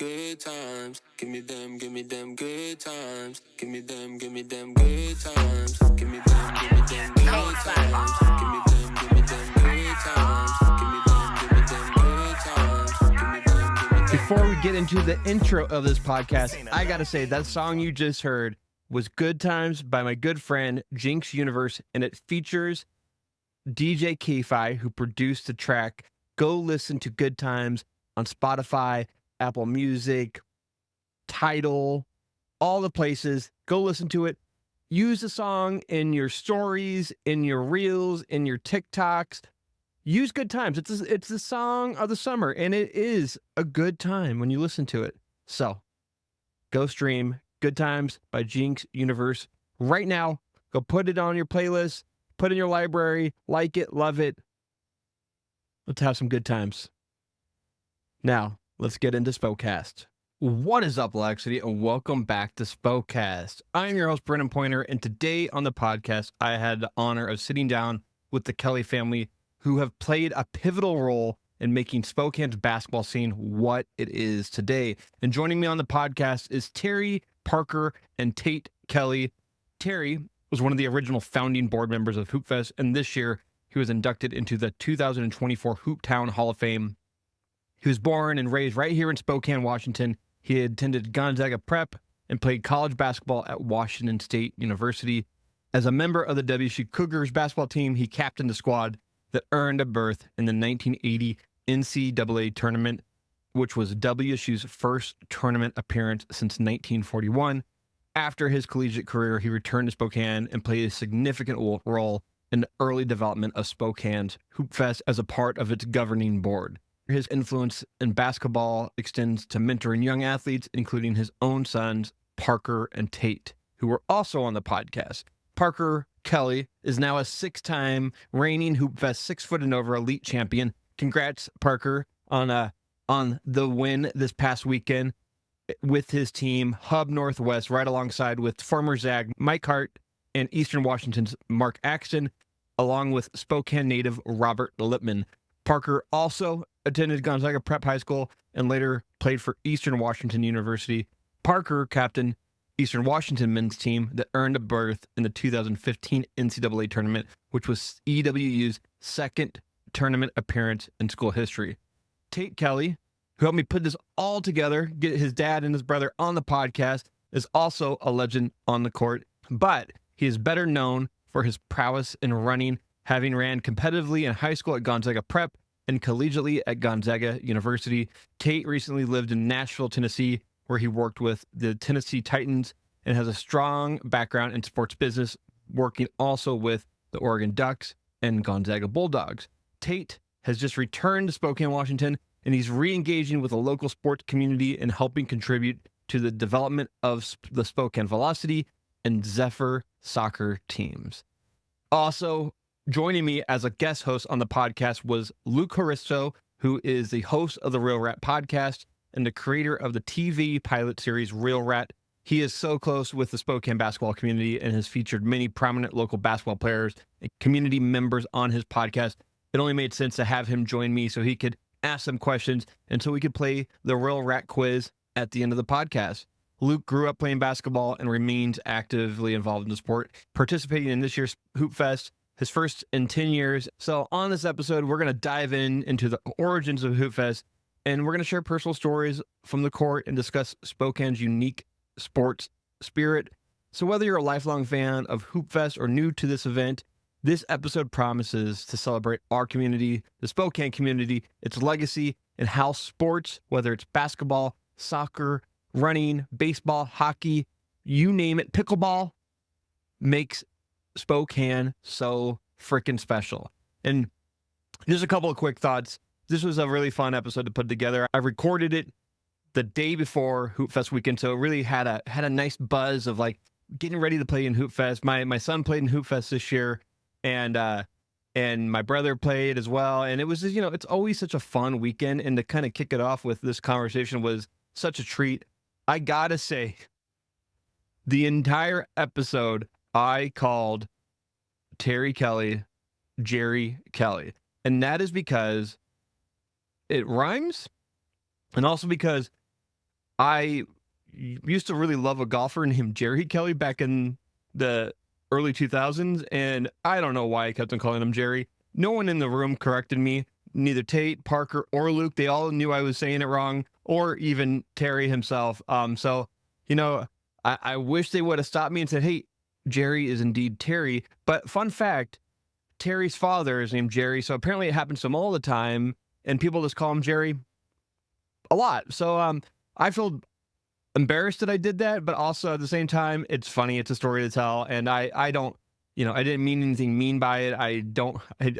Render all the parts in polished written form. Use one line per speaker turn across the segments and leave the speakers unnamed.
good times. Give me them good times. Give me them good times. Give me them good times. Give me them good times. Give me them good times. Give me them good times.
Before we get into the intro of this podcast, I gotta say that song you just heard was Good Times by my good friend Jinx Universe, and it features DJ Kefi, who produced the track. Go listen to Good Times on Spotify, Apple Music, Tidal, all the places. Go listen to it. Use the song in your stories, in your reels, in your TikToks. Use Good Times. It's the song of the summer, and it is a good time when you listen to it. So go stream Good Times by Jinx Universe right now. Go put it on your playlist, put it in your library, like it, love it. Let's have some good times. Now, let's get into Spokast. What is up, Black City, and welcome back to Spokast. I'm your host, Brennan Pointer, and today on the podcast, I had the honor of sitting down with the Kelly family, who have played a pivotal role in making Spokane's basketball scene what it is today. And joining me on the podcast is Terry, Parker, and Tate Kelly. Terry was one of the original founding board members of Hoopfest, and this year he was inducted into the 2024 Hooptown Hall of Fame. He was born and raised right here in Spokane, Washington. He attended Gonzaga Prep and played college basketball at Washington State University. As a member of the WSU Cougars basketball team, he captained the squad that earned a berth in the 1980 NCAA tournament, which was WSU's first tournament appearance since 1941. After his collegiate career, he returned to Spokane and played a significant role in the early development of Spokane's Hoopfest as a part of its governing board. His influence in basketball extends to mentoring young athletes, including his own sons, Parker and Tate, who were also on the podcast. Parker Kelly is now a six-time reigning Hoopfest 6' and over elite champion. Congrats, Parker, on the win this past weekend with his team, Hub Northwest, right alongside with former Zag Mike Hart and Eastern Washington's Mark Axton, along with Spokane native Robert Lipman. Parker also attended Gonzaga Prep High School and later played for Eastern Washington University. Parker captained Eastern Washington men's team that earned a berth in the 2015 NCAA tournament, which was EWU's second tournament appearance in school history. Tate Kelly, who helped me put this all together, get his dad and his brother on the podcast, is also a legend on the court, but he is better known for his prowess in running, having ran competitively in high school at Gonzaga Prep and collegiately at Gonzaga University. Tate recently lived in Nashville, Tennessee, where he worked with the Tennessee Titans and has a strong background in sports business, working also with the Oregon Ducks and Gonzaga Bulldogs. Tate has just returned to Spokane, Washington, and he's re-engaging with the local sports community and helping contribute to the development of the Spokane Velocity and Zephyr soccer teams. Also, joining me as a guest host on the podcast was Luke Hristou, who is the host of the Real Rat podcast and the creator of the TV pilot series Real Rat. He is so close with the Spokane basketball community and has featured many prominent local basketball players and community members on his podcast. It only made sense to have him join me so he could ask some questions and so we could play the Real Rat quiz at the end of the podcast. Luke grew up playing basketball and remains actively involved in the sport, participating in this year's Hoopfest, his first in 10 years. So on this episode, we're going to dive into the origins of Hoopfest, and we're going to share personal stories from the court and discuss Spokane's unique sports spirit. So whether you're a lifelong fan of Hoopfest or new to this event, this episode promises to celebrate our community, the Spokane community, its legacy, and how sports, whether it's basketball, soccer, running, baseball, hockey, you name it, pickleball, makes Spokane so freaking special. And just a couple of quick thoughts. This was a really fun episode to put together. I recorded it the day before Hoopfest weekend, so it really had a nice buzz of like getting ready to play in Hoopfest. My son played in Hoopfest this year, and my brother played as well. And it was just, it's always such a fun weekend, and to kind of kick it off with this conversation was such a treat. I gotta say, the entire episode I called Terry Kelly Jerry Kelly, and that is because it rhymes, and also because I used to really love a golfer named Jerry Kelly back in the early 2000s, and I don't know why I kept on calling him Jerry. No one in the room corrected me. Neither Tate, Parker, or Luke. They all knew I was saying it wrong, or even Terry himself. So, you know, I wish they would have stopped me and said, hey, Jerry is indeed Terry. But fun fact, Terry's father is named Jerry, so apparently it happens to him all the time, and people just call him Jerry a lot. So I feel embarrassed that I did that, but also at the same time, it's funny. It's a story to tell, and I don't, I didn't mean anything mean by it.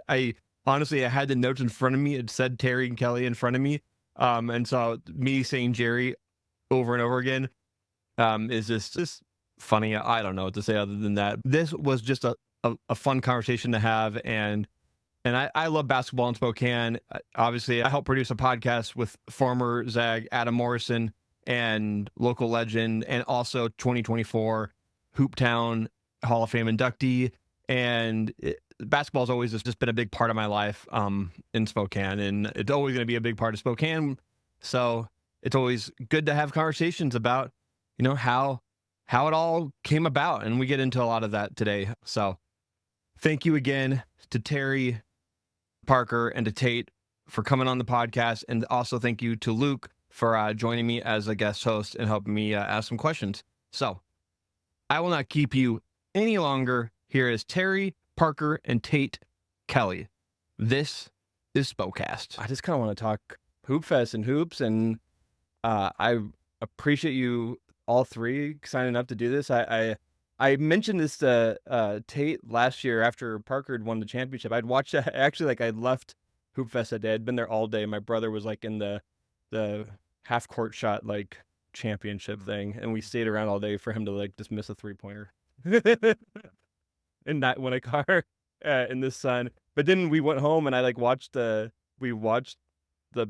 I honestly, I had the notes in front of me. It said Terry and Kelly in front of me, and so me saying Jerry over and over again, is just funny. I don't know what to say other than that. This was just a fun conversation to have, and I love basketball in Spokane. Obviously, I help produce a podcast with former Zag Adam Morrison and local legend, and also 2024 Hooptown Hall of Fame inductee. And basketball has always just been a big part of my life in Spokane, and it's always going to be a big part of Spokane. So it's always good to have conversations about, how it all came about, and we get into a lot of that today. So thank you again to Terry, Parker, and to Tate for coming on the podcast, and also thank you to Luke for joining me as a guest host and helping me ask some questions. So I will not keep you any longer. Here is Terry, Parker, and Tate Kelly. This is Spokast. I just kind of want to talk Hoopfest and hoops, and I appreciate you all three signing up to do this. I mentioned this to Tate last year after Parker had won the championship. I'd watched actually, I'd left Hoopfest that day. I'd been there all day. My brother was in the half court shot championship thing, and we stayed around all day for him to just miss a 3-pointer and not win a car in the sun. But then we went home, and I watched the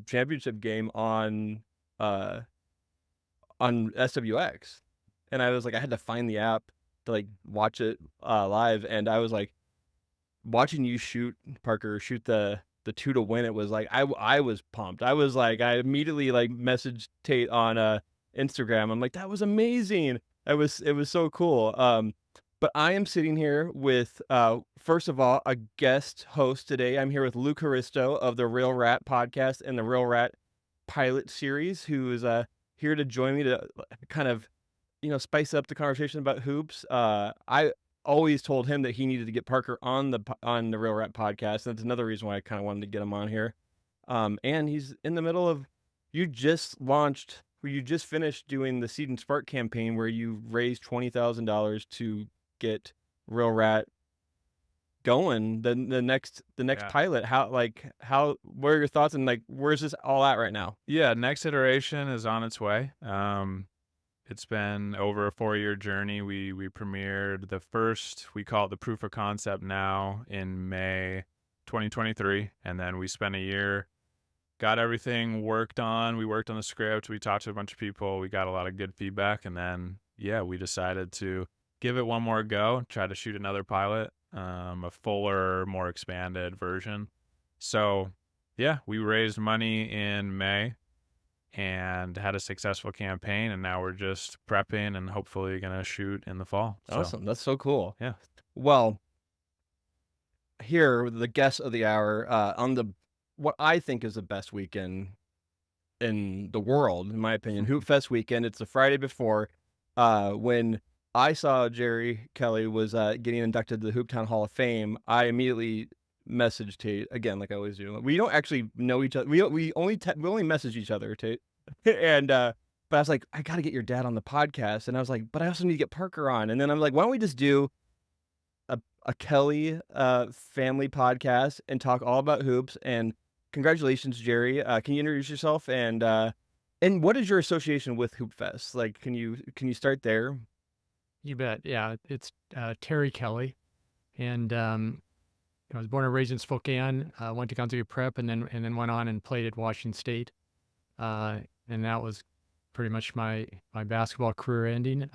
championship game on SWX, and I was I had to find the app to watch it live, and I was watching you shoot, Parker, shoot the 2 to win. It was I was pumped. I was I immediately messaged Tate on Instagram. I'm that was amazing. It was so cool. But I am sitting here with first of all a guest host today. I'm here with Luke Hristou of the Real Rat podcast and the Real Rat pilot series, who is here to join me to kind of spice up the conversation about hoops. I always told him that he needed to get Parker on the Real Rat podcast. That's another reason why I kind of wanted to get him on here. And he's in the middle of, you just finished doing the Seed and Spark campaign, where you raised $20,000 to get Real Rat going. The next pilot. What are your thoughts, and where's this all at right now?
Yeah, next iteration is on its way. It's been over a 4-year journey. We premiered the first, we call it the proof of concept now, in May 2023. And then we spent a year, got everything worked on. We worked on the script. We talked to a bunch of people. We got a lot of good feedback. And then, we decided to give it one more go, try to shoot another pilot, a fuller, more expanded version. So, we raised money in May and had a successful campaign, and now we're just prepping and hopefully gonna shoot in the fall.
Awesome. That's so cool.
Yeah.
Well, here, the guest of the hour, on what I think is the best weekend in the world, in my opinion, Hoopfest weekend. It's the Friday before, when I saw Jerry Kelly was getting inducted to the Hooptown Hall of Fame. I immediately messaged Tate again, like I always do. We don't actually know each other. We only message each other, Tate. And but I was I got to get your dad on the podcast, and I was but I also need to get Parker on. And then I'm why don't we just do a Kelly family podcast and talk all about hoops? And congratulations, Jerry. Can you introduce yourself, and what is your association with Hoopfest? Can you start there?
You bet. Yeah, it's Terry Kelly, and I was born and raised in Spokane. Went to Gonzaga Prep, and then went on and played at Washington State, and that was pretty much my basketball career ending.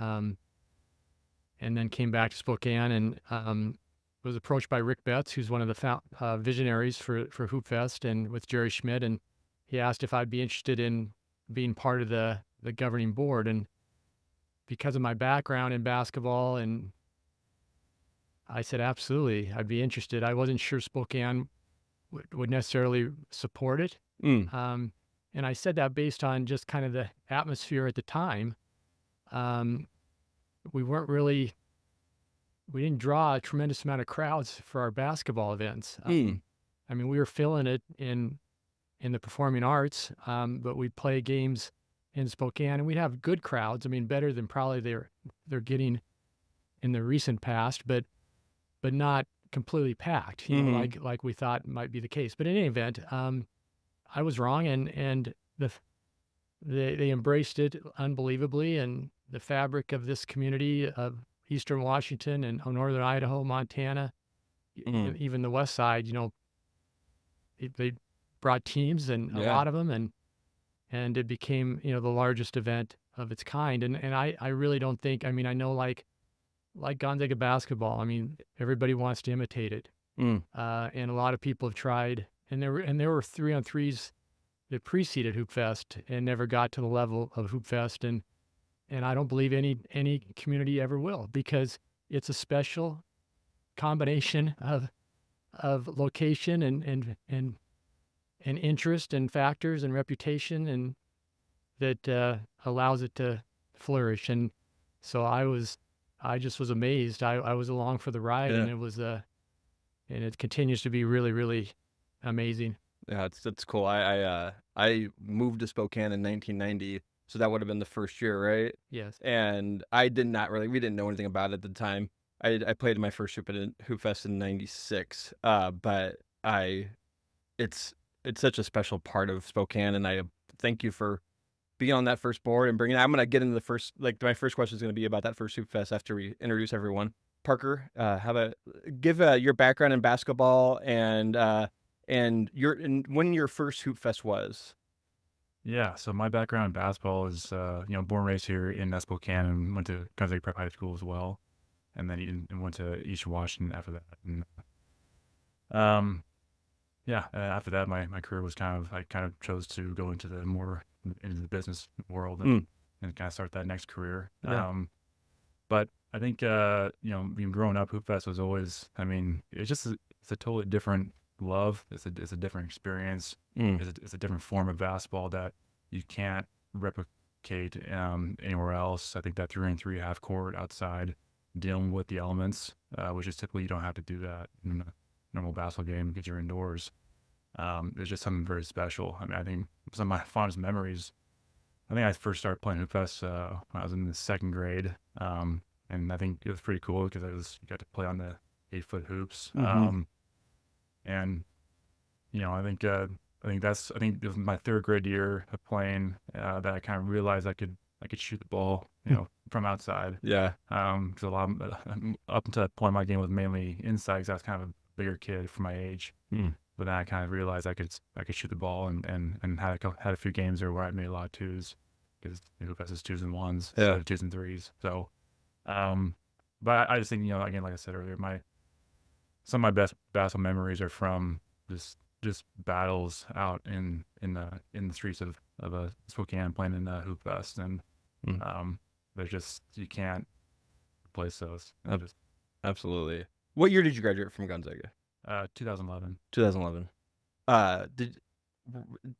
And then came back to Spokane, and was approached by Rick Betts, who's one of the visionaries for Hoopfest, and with Jerry Schmidt, and he asked if I'd be interested in being part of the the governing board. And because of my background in basketball, and I said, absolutely, I'd be interested. I wasn't sure Spokane would necessarily support it. And I said that based on just kind of the atmosphere at the time. We didn't draw a tremendous amount of crowds for our basketball events. I mean, we were filling it in the performing arts, but we'd play games in Spokane, and we'd have good crowds. I mean, better than probably they're getting in the recent past, but not completely packed, you know, like we thought might be the case. But in any event, I was wrong, and they embraced it unbelievably, and the fabric of this community of Eastern Washington and Northern Idaho, Montana, even the West Side, you know, they brought teams, and a lot of them, and it became, you know, the largest event of its kind. And I really don't think, I mean, I know like Gonzaga basketball, I mean, everybody wants to imitate it. And a lot of people have tried, and there were 3-on-3s that preceded Hoopfest and never got to the level of Hoopfest. And I don't believe any community ever will, because it's a special combination of location and interest and factors and reputation, and that allows it to flourish. And so I just was amazed. I was along for the ride, and it was and it continues to be really, really amazing.
Yeah, that's cool. I moved to Spokane in 1990, so that would have been the first year, right?
Yes.
And we didn't know anything about it at the time. I played my first Hoopfest in '96, but it's such a special part of Spokane, and I thank you for being on that first board and bringing. I'm gonna get into my first question is gonna be about that first Hoopfest after we introduce everyone. Parker, give your background in basketball and when your first Hoopfest was.
Yeah, so my background in basketball is, born and raised here in Spokane, and went to Gonzaga Prep High School as well, and then went to Eastern Washington after that. And after that, my career was I kind of chose to go into the business world and kind of start that next career.
Yeah.
But I think being growing up, Hoopfest was always, I mean, it's a totally different love. It's a different experience. It's a different form of basketball that you can't replicate anywhere else. I think that 3-on-3 half court outside, dealing with the elements, which is typically you don't have to do that in a normal basketball game because you're indoors. It's just something very special. I mean, I think some of my fondest memories, I think I first started playing Hoopfest when I was in the second grade. And I think it was pretty cool because you got to play on the 8-foot hoops. And I think it was my third grade year of playing that I kind of realized I could shoot the ball, from outside.
Yeah.
Because a lot up until that point, my game was mainly inside because I was kind of a bigger kid for my age. But then I kind of realized I could shoot the ball, and had a few games there where I made a lot of twos, because Hoopfest is 2s and 1s, instead of 2s and 3s. So, but I just think, again, like I said earlier, some of my best basketball memories are from just battles out in the streets of Spokane, playing in Hoopfest, and there's just, you can't replace those.
Absolutely. What year did you graduate from Gonzaga?
2011.
2011. Did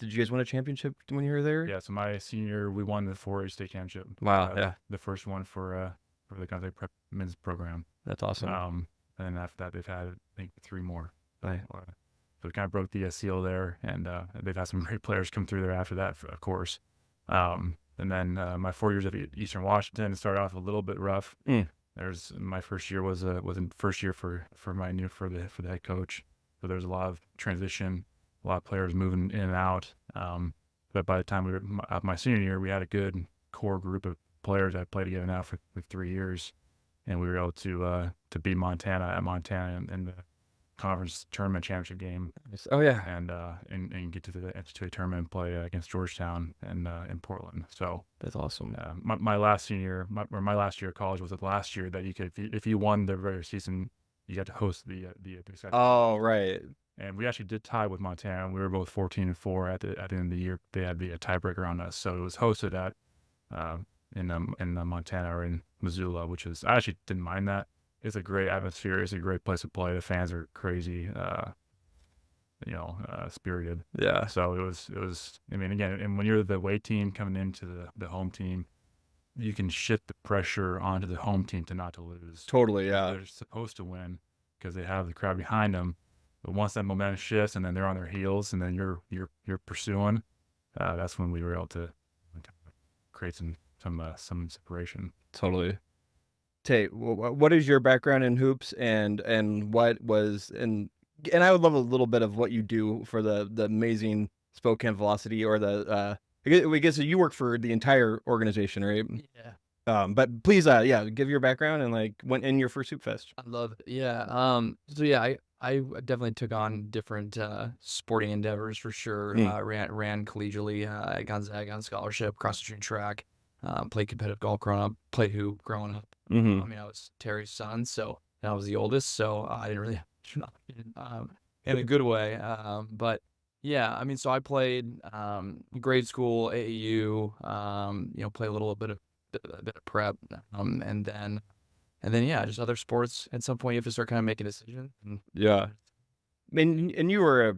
you guys win a championship when you were there?
Yeah, so my senior year, we won the 4A state championship.
Wow, yeah.
The first one for the Gonzaga Prep men's program.
That's awesome.
And then after that, they've had, I think, 3 more.
Right.
So it kind of broke the seal there, and they've had some great players come through there after that, of course. And then my 4 years at Eastern Washington started off a little bit rough. There's my first year was a first year for the head coach, so there's a lot of transition, a lot of players moving in and out. But by the time we were my senior year, we had a good core group of players that played together now for 3 years, and we were able to beat Montana in the conference tournament championship game.
Oh yeah,
and get to the NCAA tournament and play against Georgetown and in Portland. So
that's awesome.
My last year of college was the last year that you could, if you won the regular season, you got to host the
Oh right.
And we actually did tie with Montana. We were both 14-4 at the end of the year. They had the tiebreaker on us, so it was hosted at in Montana or in Missoula, which is, I actually didn't mind that. It's a great atmosphere. It's a great place to play. The fans are crazy, spirited.
Yeah.
So it was. I mean, again, and when you're the away team coming into the home team, you can shift the pressure onto the home team to lose.
Totally. Yeah.
They're supposed to win because they have the crowd behind them. But once that momentum shifts and then they're on their heels and then you're pursuing, that's when we were able to create some separation.
Totally. Tate, what is your background in hoops, and what was and I would love a little bit of what you do for the amazing Spokane Velocity, or the I guess you work for the entire organization, right?
Yeah.
But please, give your background and like when in your first Hoopfest.
I love it. Yeah. So yeah, I definitely took on different sporting endeavors for sure. Ran collegiately at Gonzaga on scholarship, cross country and track. Played competitive golf growing up. Played hoop growing up.
Mm-hmm.
I mean, I was Terry's son, so and I was the oldest, so I didn't really in a good way. But yeah, I mean, so I played grade school, AAU. Play a little bit of prep, and then yeah, just other sports. At some point, you have to start kind of making a decision.
Yeah. And you were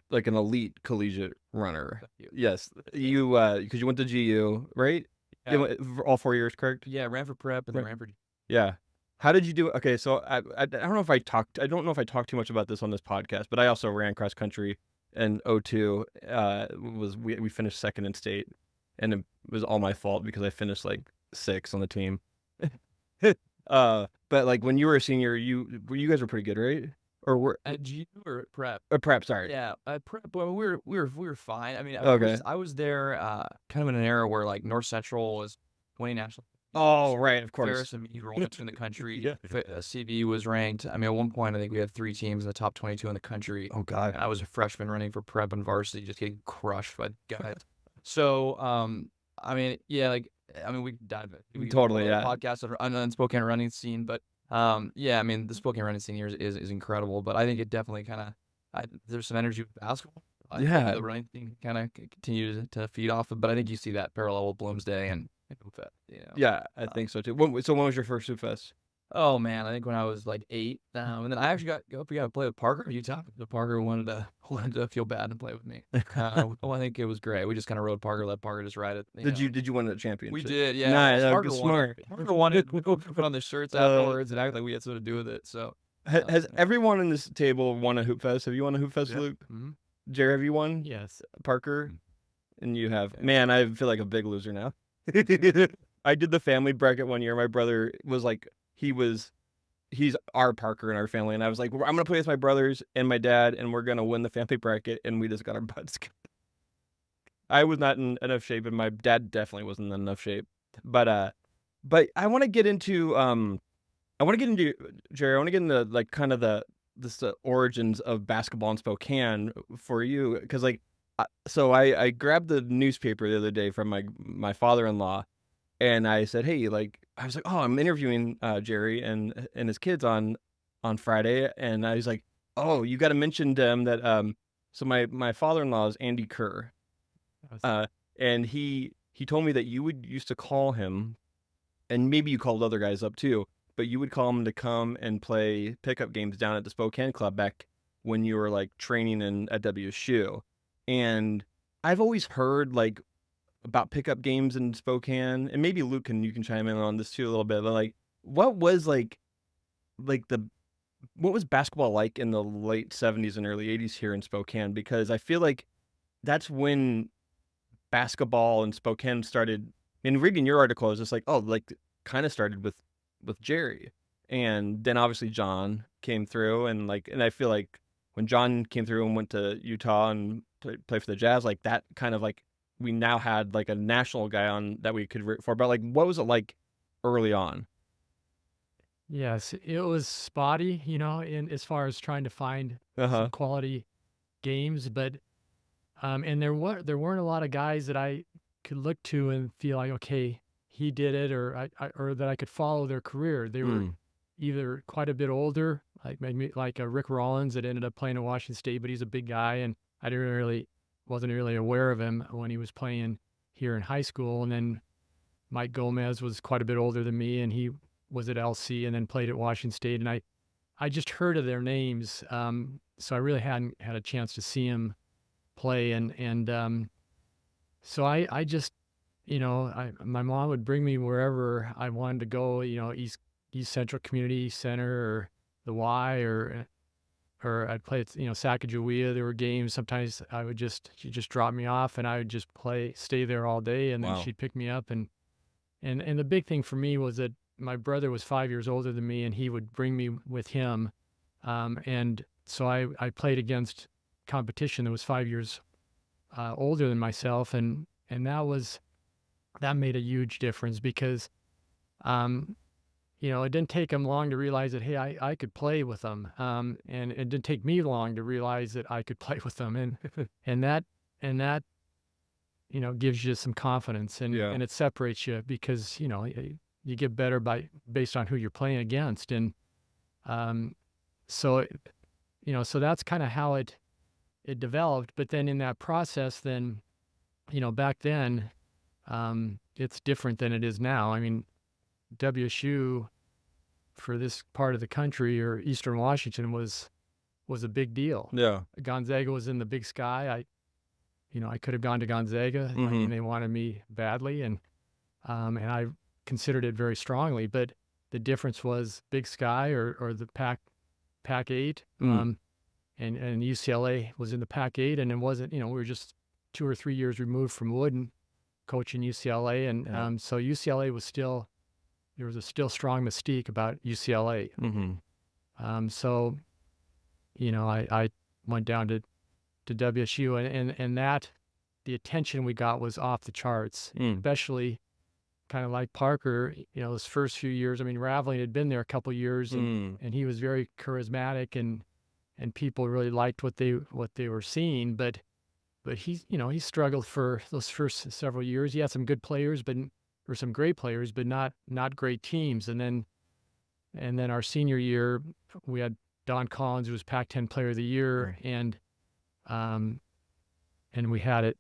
like an elite collegiate runner. Yes, you because you went to GU, right?
Yeah.
You went all 4 years, correct?
Yeah, ran for prep and then ran for.
Yeah. How did you do it? Okay, so I don't know if I talked too much about this on this podcast, but I also ran cross country in 02. We finished second in state, and it was all my fault because I finished like 6th on the team. But like when you were a senior, you guys were pretty good, right? Or were
At GU or prep?
prep? Sorry.
Yeah, prep. Well, we were fine. I mean,
Okay.
I was there kind of in an era where like North Central was winning national.
Oh, right, of course.
Ferris and me were ranked in the country.
Yeah.
CV was ranked. I mean, at one point, I think we had 3 teams in the top 22 in the country.
Oh God.
And I was a freshman running for prep and varsity, just getting crushed by guys. So, I mean, yeah, like, I mean, we could dive it. We
Totally, yeah.
Podcast on Spokane running scene, but yeah, I mean, the Spokane running scene here is incredible. But I think it definitely kind of there's some energy with basketball. I think
Yeah.
the running thing kind of continues to feed off of, but I think you see that parallel with Bloomsday and Hoopfest.
Yeah, I think so too. So when was your first Hoopfest?
Oh man, I think when I was like 8, and then I actually got to play with Parker in Utah. So Parker wanted to feel bad and play with me. Well, I think it was great. We just kind of rode Parker, let Parker just ride it.
Did you win the championship?
We did, yeah.
Nice,
Parker
smart.
Parker won it. We put on the shirts afterwards and act like we had something to do with it. So
Has everyone in this table won a Hoopfest? Have you won a Hoopfest,
Yeah.
Luke?
Mm-hmm.
Jerry, have you won?
Yes.
Parker? And you have. Man, I feel like a big loser now. I did the family bracket one year. My brother was like, he's our Parker in our family. And I was like, I'm going to play with my brothers and my dad, and we're going to win the family bracket. And we just got our butts kicked. I was not in enough shape, and my dad definitely wasn't in enough shape. But I want to get into, Jerry, I want to get into like kind of the origins of basketball in Spokane for you. Cause like, so I grabbed the newspaper the other day from my father-in-law, and I said, hey, like, I was like, oh, I'm interviewing Jerry and his kids on Friday. And I was like, oh, you got to mention them that, so my father-in-law is Andy Kerr. And he told me that you would used to call him, and maybe you called other guys up too, but you would call him to come and play pickup games down at the Spokane Club back when you were like training at WSU. And I've always heard like about pickup games in Spokane, and maybe Luke you can chime in on this too a little bit, but like what was what was basketball like in the late 70s and early 80s here in Spokane? Because I feel like that's when basketball in Spokane started. In reading your article, I was just like, oh, like kind of started with Jerry, and then obviously John came through, and I feel like when John came through and went to Utah and to play for the Jazz, like that kind of like we now had like a national guy on that we could root for. But like, what was it like early on?
Yes, it was spotty, in as far as trying to find some quality games, but and there weren't a lot of guys that I could look to and feel like, okay, he did it, or or that I could follow their career. They were either quite a bit older, like maybe like a Rick Rollins that ended up playing at Washington State, but he's a big guy, and I wasn't really aware of him when he was playing here in high school. And then Mike Gomez was quite a bit older than me, and he was at LC and then played at Washington State. And I just heard of their names, so I really hadn't had a chance to see him play. And so I just, my mom would bring me wherever I wanted to go, East Central Community Center or the Y, or I'd play at, Sacagawea. There were games. Sometimes she'd just drop me off and I would just stay there all day. And then
Wow.
she'd pick me up. And the big thing for me was that my brother was 5 years older than me, and he would bring me with him. And so I played against competition that was 5 years older than myself. And that made a huge difference because, it didn't take them long to realize that, hey, I could play with them. And it didn't take me long to realize that I could play with them. And that gives you some confidence, and it separates you because, you get better based on who you're playing against. And so that's kind of how it developed. But then in that process, then, back then, it's different than it is now. I mean, WSU for this part of the country, or Eastern Washington, was a big deal.
Yeah.
Gonzaga was in the Big Sky. I could have gone to Gonzaga. I mean, they wanted me badly, and I considered it very strongly. But the difference was Big Sky or the Pac-8, and UCLA was in the Pac-8, and it wasn't. We were just 2 or 3 years removed from Wooden coaching UCLA, and so UCLA was still. There was a still strong mystique about UCLA. So, I went down to WSU, and that the attention we got was off the charts, especially kind of like Parker, those first few years. I mean, Raveling had been there a couple years, and he was very charismatic, and people really liked what they were seeing. But he struggled for those first several years. He had some good players, or some great players, but not great teams. And then our senior year, we had Don Collins, who was Pac-10 Player of the Year, and we had a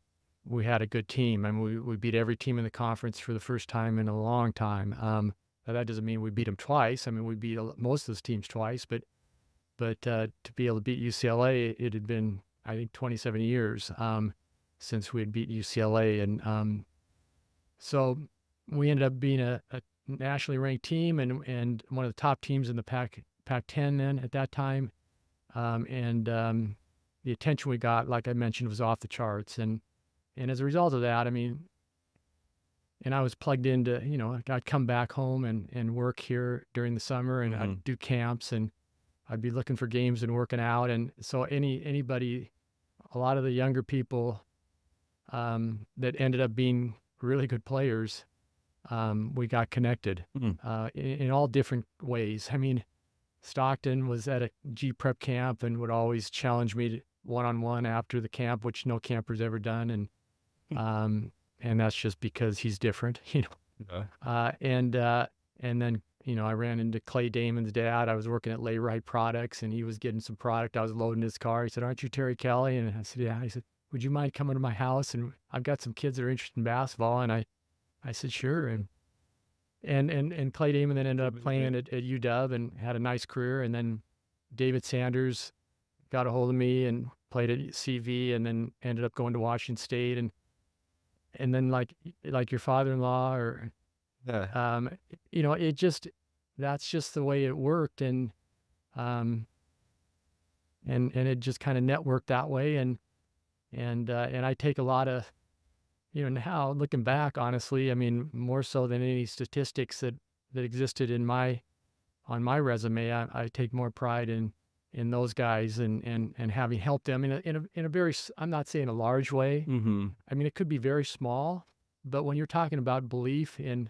good team. I mean, we beat every team in the conference for the first time in a long time. Now that doesn't mean we beat them twice. I mean, we beat most of those teams twice, but to be able to beat UCLA, it had been, I think, 27 years since we had beat UCLA, and so we ended up being a nationally ranked team and one of the top teams in the Pac-10 then at that time. The attention we got, like I mentioned, was off the charts. And as a result of that, I mean, and I was plugged into, I'd come back home and work here during the summer, and I'd do camps, and I'd be looking for games and working out. And so anybody, a lot of the younger people that ended up being really good players, we got connected in all different ways. I mean, Stockton was at a G prep camp and would always challenge me one-on-one after the camp, which no camper's ever done. And that's just because he's different, and then, I ran into Clay Damon's dad. I was working at Layrite Products, and he was getting some product. I was loading his car. He said, "Aren't you Terry Kelly?" And I said, "Yeah." He said, "Would you mind coming to my house? And I've got some kids that are interested in basketball." And I said, "Sure." And Clay Damon then ended up playing at UW and had a nice career. And then David Sanders got a hold of me and played at CV, and then ended up going to Washington State. And then like your father-in-law, or that's just the way it worked. And it just kind of networked that way. And I take a lot of, now looking back, honestly, I mean, more so than any statistics that existed on my resume, I take more pride in those guys and having helped them in a very, I'm not saying a large way. I mean, it could be very small, but when you're talking about belief in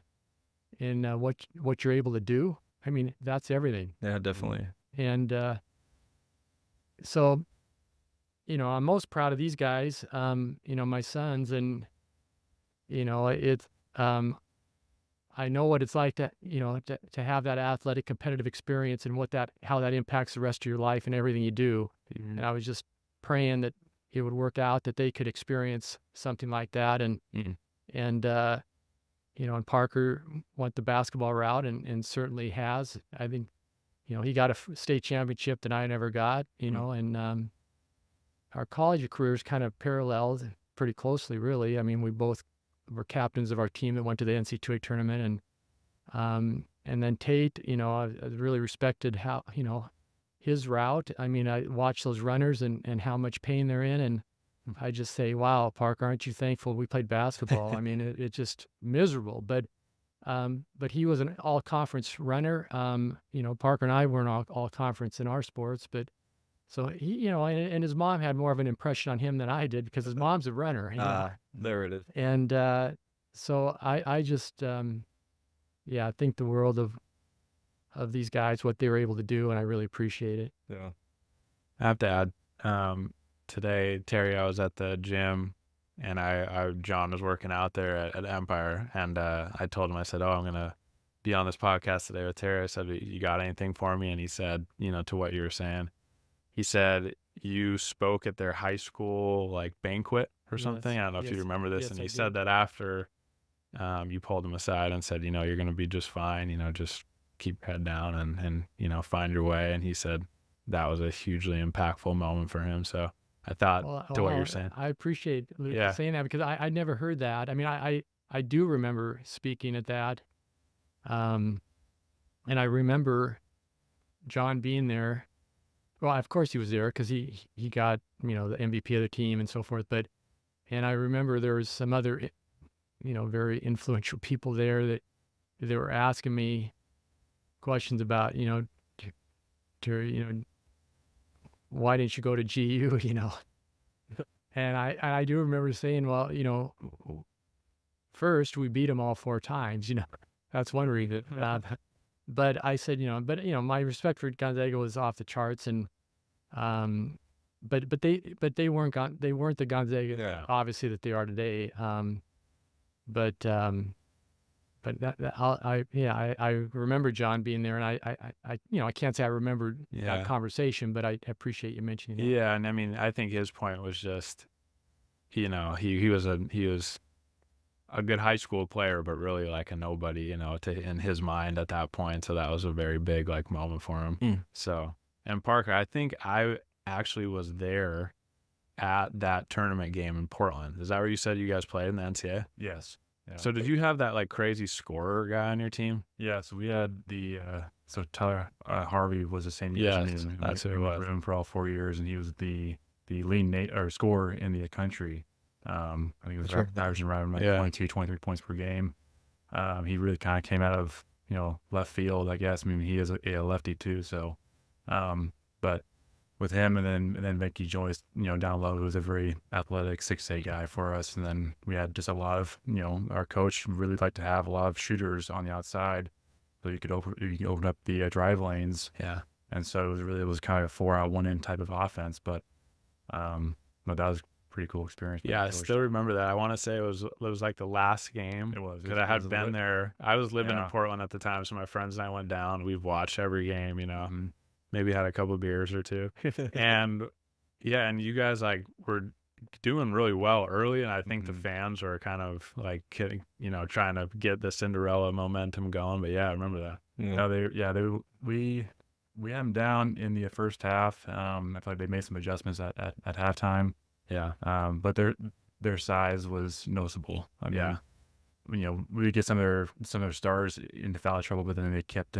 what you're able to do, I mean, that's everything.
Yeah, definitely.
And so, I'm most proud of these guys, my sons, and it's I know what it's like to have that athletic competitive experience, and how that impacts the rest of your life and everything you do. And I was just praying that it would work out, that they could experience something like that. And and Parker went the basketball route and certainly has. I think, he got a state championship that I never got, and our college careers kind of paralleled pretty closely, really. I mean, we both were captains of our team that went to the NC2A tournament, and then Tate, I really respected how, his route. I mean, I watch those runners and how much pain they're in, and I just say, wow, Parker, aren't you thankful we played basketball? I mean, it's just miserable. But he was an all-conference runner. Parker and I weren't all conference in our sports, but so he, and his mom had more of an impression on him than I did because his mom's a runner.
There it is.
And so I just, I think the world of these guys, what they were able to do, and I really appreciate it.
Yeah. I have to add, today, Terry, I was at the gym, and John was working out there at Empire, and I told him, I said, I'm going to be on this podcast today with Terry. I said, you got anything for me? And he said, to what you were saying, he said, you spoke at their high school, like, banquet or something. I don't know if you remember this.
Yes,
and
I
he
did.
said that after you pulled him aside and said, you're going to be just fine, just keep your head down and find your way. And he said that was a hugely impactful moment for him. So I thought to what you're saying.
I appreciate Luke
Yeah.
saying that because I never heard that. I mean, I do remember speaking at that. And I remember John being there. Well, of course he was there because he got, the MVP of the team and so forth. And I remember there was some other, very influential people there that they were asking me questions about, why didn't you go to GU, And I do remember saying, well, first we beat them all 4 times, that's one reason. But I said, my respect for Gonzaga was off the charts, and but they weren't the Gonzaga obviously that they are today. But I remember John being there, and I can't say I remembered that conversation, but I appreciate you mentioning that.
Yeah, and I mean, I think his point was just, he was a good high school player, but really like a nobody, in his mind at that point. So that was a very big like moment for him. So, and Parker, I think I actually was there at that tournament game in Portland. Is that where you said you guys played in the NCAA?
Yes. Yeah.
So did you have that like crazy scorer guy on your team?
Yeah, so we had so Tyler Harvey was the same year as me.
Yes, that's who it
We
was.
were with him for all 4 years, and he was the lead scorer in the country. I think he was averaging around like 22, 23 points per game. He really kind of came out of left field, I guess. I mean, he is a lefty too, so but with him and then Mickey Joyce, down low, who was a very athletic 6'8" guy for us. And then we had just a lot of, our coach really liked to have a lot of shooters on the outside, so you could open up the drive lanes.
Yeah.
And so it was kind of a 4-out 1-in type of offense, but that was a pretty cool experience.
Yeah, I still remember that. I want to say it was like the last game.
It was.
Because I had been there. I was living in
Yeah.
Portland at the time, so my friends and I went down. We've watched every game, maybe had a couple beers or two. And yeah, and you guys like were doing really well early, and I think the fans were kind of like kidding, trying to get the Cinderella momentum going. But yeah, I remember that.
We had them down in the first half. I feel like they made some adjustments at halftime.
Yeah.
But their size was noticeable. I mean,
Yeah.
we get some of their stars into foul trouble, but then it kept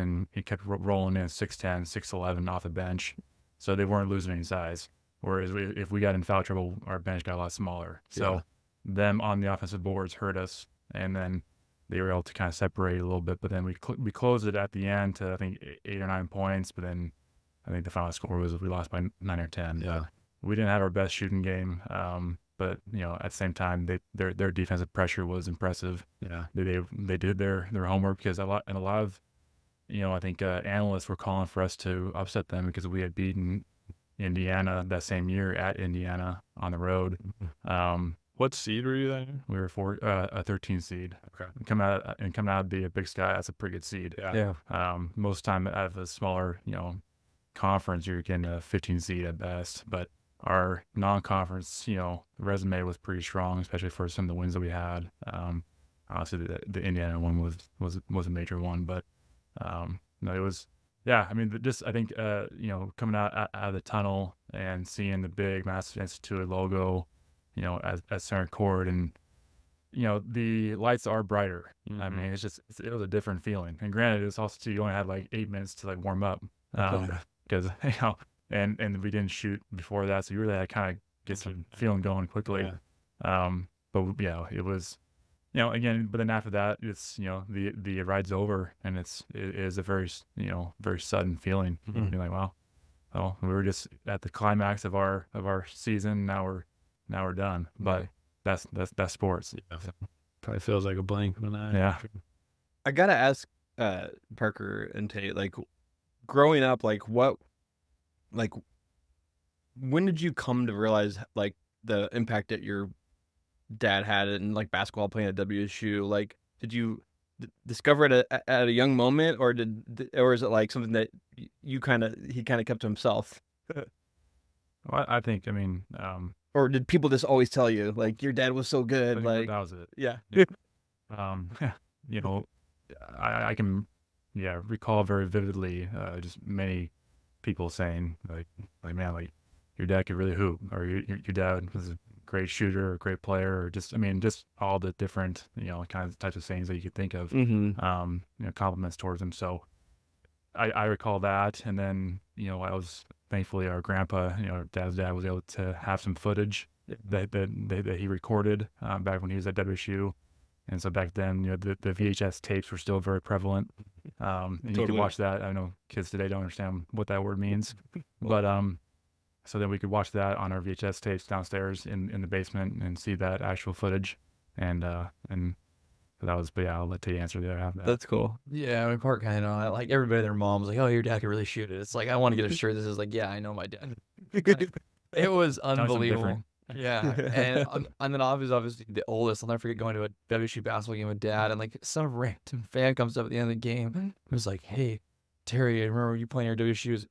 rolling in 6'10", 6'11" off the bench, so they weren't losing any size. Whereas if we got in foul trouble, our bench got a lot smaller. So them on the offensive boards hurt us, and then they were able to kind of separate a little bit. But then we closed it at the end to I think 8 or 9 points. But then I think the final score was we lost by 9 or 10.
Yeah.
But we didn't have our best shooting game. But at the same time, their defensive pressure was impressive.
Yeah.
They did their homework, because a lot of I think analysts were calling for us to upset them because we had beaten Indiana that same year at Indiana on the road.
What seed were you then?
We were a 13 seed.
Okay.
Coming out of the Big Sky, that's a pretty good seed.
Yeah.
Most time out of a smaller conference, you're getting a 15 seed at best. But our non-conference resume was pretty strong, especially for some of the wins that we had. Honestly, the Indiana one was a major one, but no, it was. Yeah, I mean, just I think coming out of the tunnel and seeing the big massive Institute logo, as center court, and the lights are brighter. I mean, it was a different feeling. And granted, it's also too, you only had like 8 minutes to like warm up, because and we didn't shoot before that, so you really had to kind of get some feeling going quickly. But yeah, it was. Again, but then after that, it's the ride's over, and it is a very very sudden feeling. You're like, wow, well, we were just at the climax of our season. Now we're done. But that's sports.
Yeah. Probably feels like a blink when
Yeah.
I gotta ask Parker and Tate, like, growing up, when did you come to realize like the impact that your dad had in like basketball, playing at WSU? Like, did you discover it at a young moment, or is it like something that he kind of kept to himself?
Well, I think,
Or did people just always tell you like your dad was so good? Like,
that was it.
yeah.
I can recall very vividly just many people saying like man, like your dad could really hoop, or your dad was a great shooter, or a great player, or just all the different types of sayings that you could think of, compliments towards him. So I recall that, and then I was thankfully our grandpa, Dad's dad, was able to have some footage that he recorded back when he was at WSU. And so back then, the VHS tapes were still very prevalent. And you could watch that. I know kids today don't understand what that word means, but so then we could watch that on our VHS tapes downstairs in the basement and see that actual footage. And so that was, but yeah, I'll let Tate answer the other half of that.
That's cool.
Yeah, I mean, part kind of like everybody, their mom's like, "Oh, your dad could really shoot it." It's like, I want to get a shirt that says like, "Yeah, I know my dad." It was unbelievable. Yeah, and then obviously the oldest. I'll never forget going to a WSU basketball game with Dad, and like some random fan comes up at the end of the game and was like, "Hey, Terry, I remember you playing your WSU.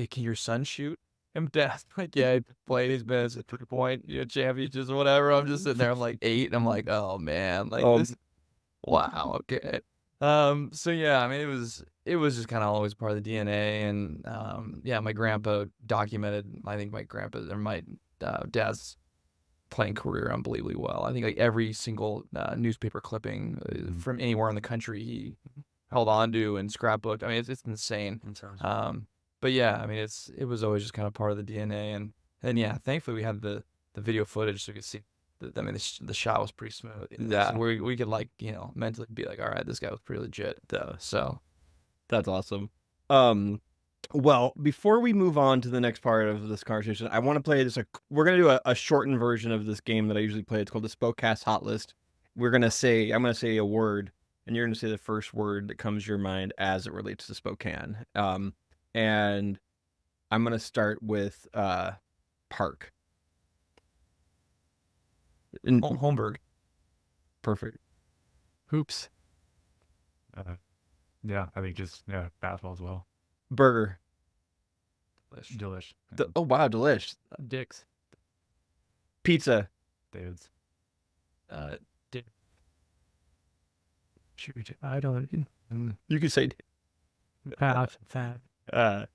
Can your son shoot?" And Dad's like, "Yeah, he played. He's been at 3-point championships or whatever." I'm just sitting there. I'm like 8, and I'm like, "Oh man, like this." Wow. Okay. So yeah, I mean, it was just kind of always part of the DNA, and yeah, my grandpa documented. I think my dad's playing career unbelievably well. I think like every single newspaper clipping from anywhere in the country he held on to and scrapbooked. I mean, it's insane. But yeah, I mean, it was always just kind of part of the DNA, and yeah, thankfully we had the video footage so we could see. I mean, the shot was pretty smooth.
Yeah,
so we could like mentally be like, all right, this guy was pretty legit. So
that's awesome. Well, before we move on to the next part of this conversation, I want to play this. We're gonna do a shortened version of this game that I usually play. It's called the Spokast Hot List. I'm gonna say a word, and you're gonna say the first word that comes to your mind as it relates to Spokane. And I'm gonna start with park.
Holmberg.
Perfect.
Hoops.
Yeah, I think just basketball as well.
Burger.
Delish.
Oh wow, delish.
Dick's.
Pizza.
David's.
Shoot, I don't.
You could say.
Fat.
I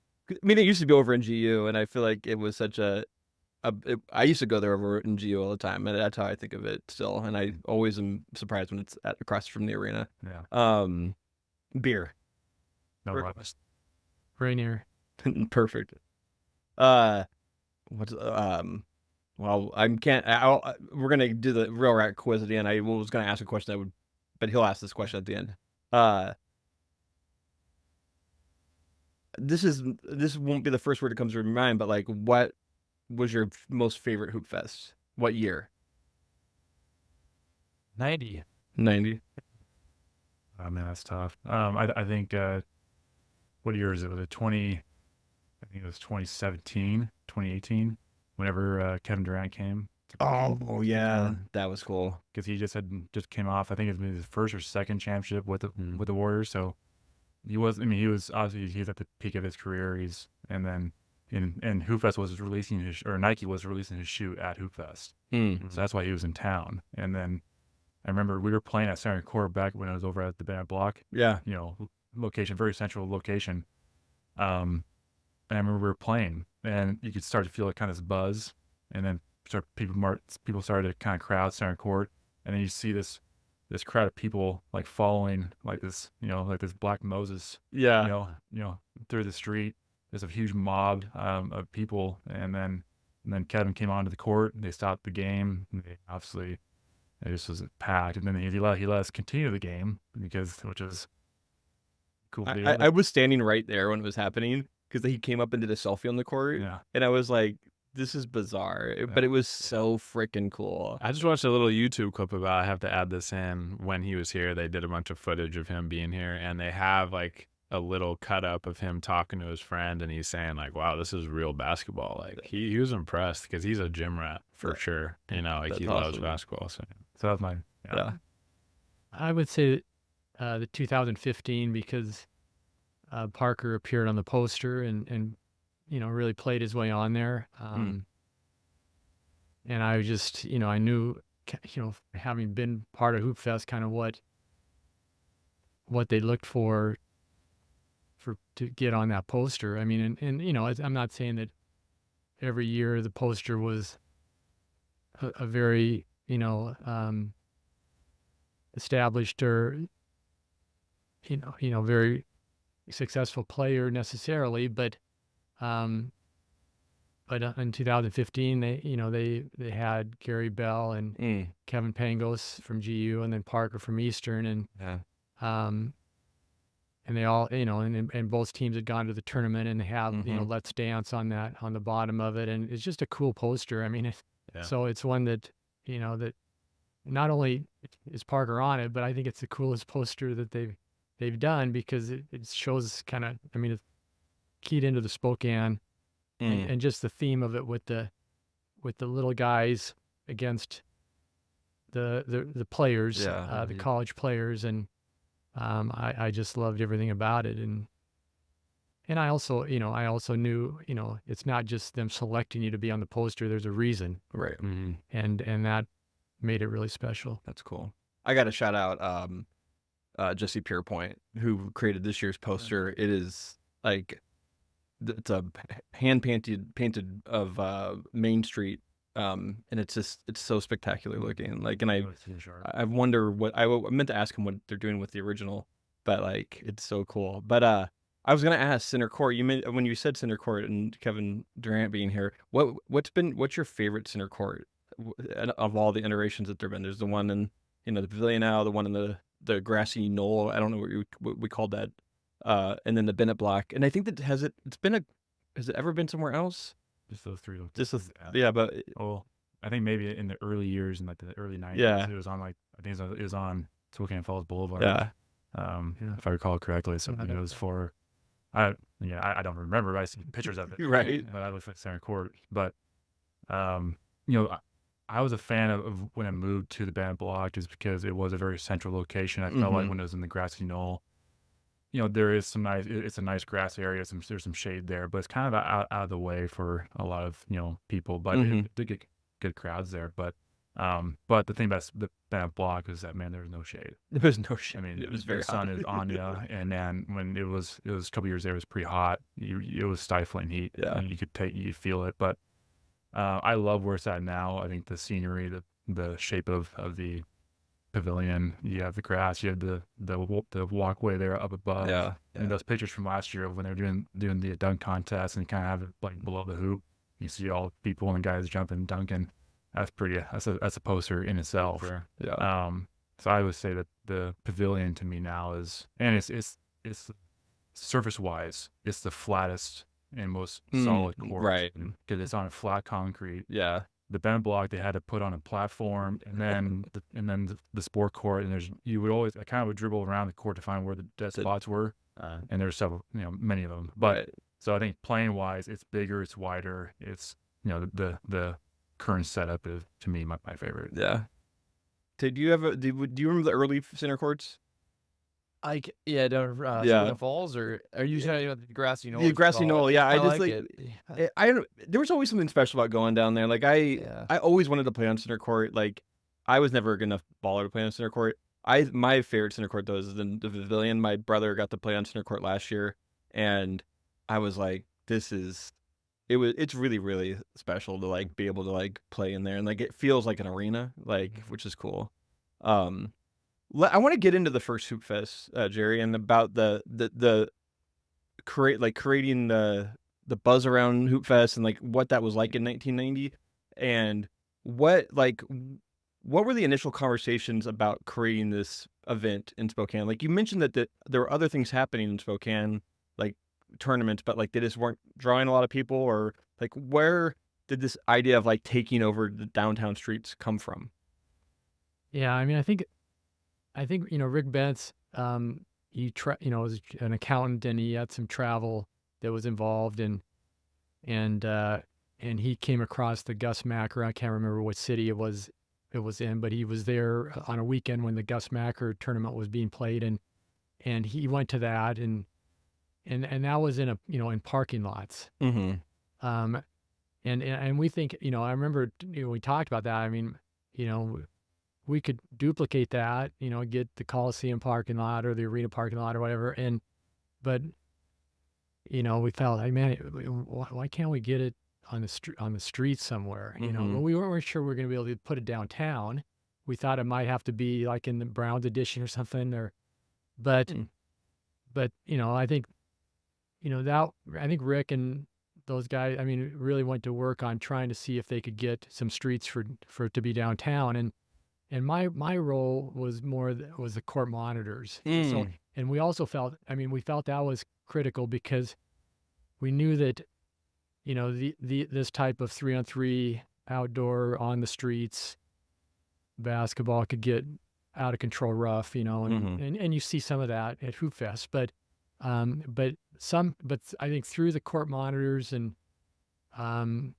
mean, it used to be over in GU, and I feel like it was such I used to go there over in GU all the time, and that's how I think of it still. And I always am surprised when it's across from the arena.
Yeah.
Beer.
No breakfast.
Rainier.
Perfect. What's well, we're gonna do the real rat quiz at the end. I was gonna ask a question but he'll ask this question at the end. This won't be the first word that comes to your mind, but like, what was your most favorite Hoopfest? What year?
90.
90.
Oh man, that's tough. I think what year is it? Was it 20? I think it was 2017, 2018. Whenever Kevin Durant came.
Oh yeah, that was cool.
Because he just came off. I think it was his first or second championship with the Warriors. So he was. I mean, he was obviously at the peak of his career. And Hoopfest was releasing Nike was releasing his shoe at Hoopfest. So that's why he was in town. And then I remember we were playing at center court back when I was over at the Bennett Block,
Yeah.
Location, very central location. And I remember we were playing, and you could start to feel kind of this buzz, and then people started to kind of crowd center court, and then you see this crowd of people like following like this, like this Black Moses,
Yeah.
Through the street. There's a huge mob of people, and then Kevin came onto the court, and they stopped the game. And they obviously, it just was packed, and then he let us continue the game which was cool.
I was standing right there when it was happening because he came up and did a selfie on the court,
Yeah.
and I was like, "This is bizarre," but it was so freaking cool.
I just watched a little YouTube clip about. I have to add this in. When he was here, they did a bunch of footage of him being here, and they have like a little cut up of him talking to his friend, and he's saying like, "Wow, this is real basketball." Like he was impressed because he's a gym rat for sure. Like
That's
he loves
awesome.
basketball. So
So that was my
Yeah.
I would say the 2015 because Parker appeared on the poster and really played his way on there. And I just, I knew, having been part of Hoopfest, kind of what they looked for to get on that poster. I mean, and I'm not saying that every year the poster was a very, established or, very successful player necessarily, but in 2015 they had Gary Bell and Kevin Pangos from GU, and then Parker from Eastern, and and they all, and both teams had gone to the tournament, and they have Let's Dance on the bottom of it, and it's just a cool poster. I mean, so it's one that that not only is Parker on it, but I think it's the coolest poster that they've done because it shows kind of, I mean, it's keyed into the Spokane. And just the theme of it with the little guys against the players, the college players, and I just loved everything about it, and I also knew it's not just them selecting you to be on the poster. There's a reason,
Right.
and that made it really special.
That's cool. I got to shout out Jesse Pierpoint, who created this year's poster. It is like, it's a hand painted of Main Street, and it's so spectacular looking. Like, and I wonder what I meant to ask him what they're doing with the original, but like, it's so cool. But I was gonna ask center court. When you said center court and Kevin Durant being here, what's your favorite center court of all the iterations that there've been? There's the one in the pavilion now, the one in the grassy knoll. I don't know what we called that. And then the Bennett Block, and I think that has it ever been somewhere else?
Just those three
Just
locations.
but
I think maybe in the early years, in like the early 90s,
Yeah.
it was on it was on Spokane Falls Boulevard.
yeah,
If I recall correctly. So it was for, I don't remember, but I see pictures of it.
Right.
But I looked at center court. But, I was a fan of when I moved to the Bennett Block, just because it was a very central location. I felt like when it was in the grassy knoll, there is it's a nice grass area. There's some shade there, but it's kind of out of the way for a lot of, people, but it did get good crowds there. But the thing about the Bennett Block is that, man, there was no shade.
there was no shit.
I mean,
it was
the
very
sun
hot.
is on you, and then when it was a couple years there, it was pretty hot. It was stifling heat.
Yeah.
And you could feel it. But I love where it's at now. I think the scenery, the shape of the pavilion, you have the grass, you have the walkway there up above.
Yeah,
And those pictures from last year of when they were doing the dunk contest, and you kind of have it like below the hoop, you see all the people and guys jumping, dunking. That's a poster in itself.
Sure.
yeah.
So I would say that the pavilion to me now is, and it's surface wise, it's the flattest and most solid court,
right.
Because it's on a flat concrete.
Yeah,
The Bennett Block, they had to put on a platform, and then the sport court, and you would always, I kind of would dribble around the court to find where the dead spots were, and there's several, many of them. But
Right.
so I think playing wise, it's bigger, it's wider, it's the current setup is, to me, my favorite.
yeah. Did you remember the early center courts?
Yeah.
Yeah.
Falls, or are you talking about the grassy knoll?
The grassy knoll, yeah. I just
like
like
it.
I don't. There was always something special about going down there. Like I always wanted to play on center court. Like I was never a good enough baller to play on center court. My favorite center court though is the Pavilion. My brother got to play on center court last year, and I was like, it's really, really special to like be able to like play in there, and like it feels like an arena, like, which is cool. I want to get into the first Hoopfest, Jerry, and about the creating the buzz around Hoopfest and like what that was like in 1990, and what were the initial conversations about creating this event in Spokane? Like you mentioned that there were other things happening in Spokane, like tournaments, but like they just weren't drawing a lot of people, or like where did this idea of like taking over the downtown streets come from?
Yeah, I mean, I think Rick Betts, was an accountant, and he had some travel that was involved, and he came across the Gus Macker. I can't remember what city it was in, but he was there on a weekend when the Gus Macker tournament was being played, and he went to that, and that was in in parking lots.
Mm-hmm.
And we think, I remember, we talked about that. I mean, we could duplicate that, get the Coliseum parking lot or the arena parking lot or whatever. But we felt like, man, why can't we get it on the street somewhere?
Mm-hmm.
We weren't sure we were going to be able to put it downtown. We thought it might have to be like in the Browns edition or something, but I think, I think Rick and those guys, I mean, really went to work on trying to see if they could get some streets for it to be downtown. And my role was was the court monitors. So, and we also felt that was critical because we knew that, this type of 3-on-3 outdoor on the streets basketball could get out of control rough, and you see some of that at Hoopfest, but I think through the court monitors and, from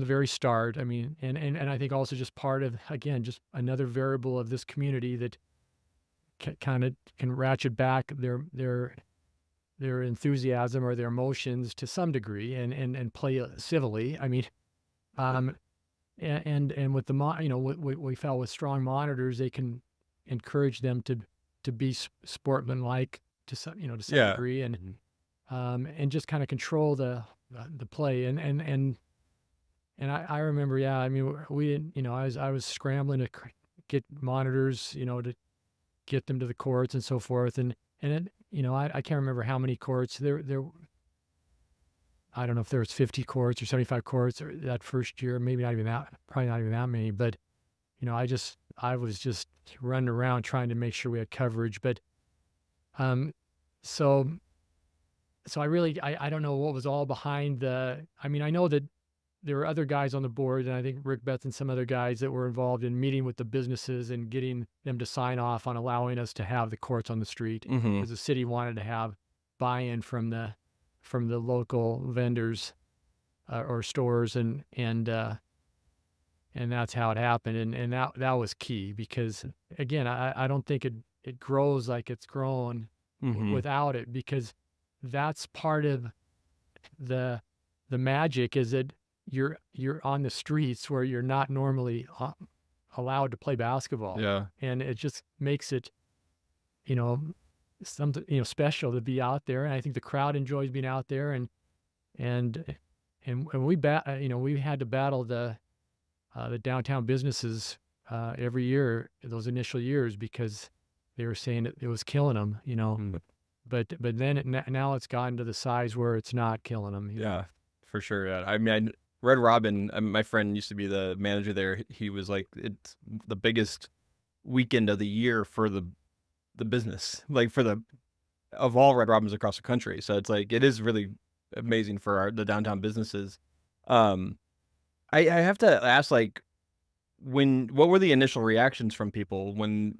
the very start, I mean, and I think also just part of, again, just another variable of this community that kind of can ratchet back their enthusiasm or their emotions to some degree and play civilly. I mean, and with what we felt with strong monitors, they can encourage them to be sportsmanlike to some degree, and just kind of control the play. And I remember, I mean, I was scrambling to get monitors, to get them to the courts and so forth. And it, I can't remember how many courts there. I don't know if there was 50 courts or 75 courts or that first year, maybe not even that, probably not even that many. But, I was just running around trying to make sure we had coverage. But, so I really, I don't know what was all behind I mean, I know that there were other guys on the board, and I think Rick Betts and some other guys that were involved in meeting with the businesses and getting them to sign off on allowing us to have the courts on the street, because the city wanted to have buy-in from the local vendors or stores, and that's how it happened, and that was key, because again, I don't think it grows like it's grown without it, because that's part of the magic, is that you're on the streets where you're not normally allowed to play basketball.
Yeah. And
it just makes it, something, special to be out there. And I think the crowd enjoys being out there, and we had to battle the downtown businesses every year, those initial years, because they were saying it was killing them, But then now it's gotten to the size where it's not killing them.
Yeah, for sure. Yeah. I mean, Red Robin, my friend used to be the manager there. He was like, it's the biggest weekend of the year for the business, like of all Red Robins across the country. So it's like, it is really amazing for the downtown businesses. I have to ask, like, what were the initial reactions from people when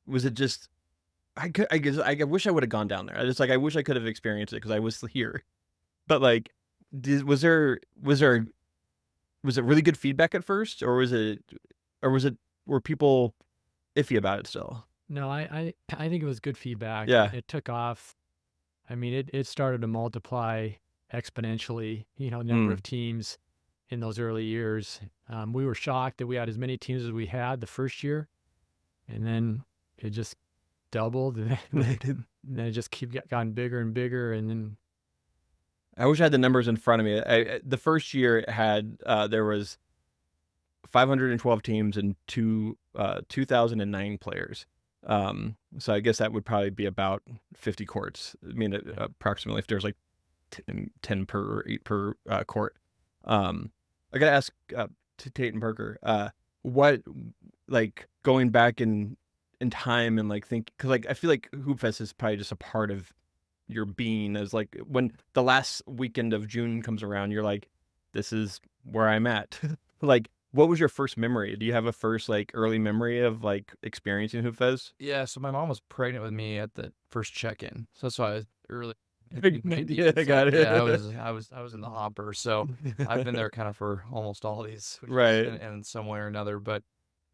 was it just, I wish I would have gone down there. I wish I could have experienced it because I was here. But like, was it really good feedback at first, or were people iffy about it still?
No, I think it was good feedback.
Yeah.
It took off. I mean, it started to multiply exponentially, number of teams. in those early years. We were shocked that we had as many teams as we had the first year, and then it just doubled, and then it just gotten bigger and bigger, and then
I wish I had the numbers in front of me. The first year it had there was 512 teams and 2,009 players. So I guess that would probably be about 50 courts. I mean, approximately, if there's like 10 per or 8 per court. I gotta ask to Tate and Parker, what, like, going back in time and like think, because like I feel like Hoopfest is probably just a part of your being, as like when the last weekend of June comes around, you're like, this is where I'm at. Like, what was your first memory? Do you have a first like early memory of like experiencing Hoopfest?
Yeah, so my mom was pregnant with me at the first check-in, so that's why I was early.
Yeah, I got it.
Yeah, I was in the hopper, so I've been there kind of for almost all these,
Right.
in some way or another. But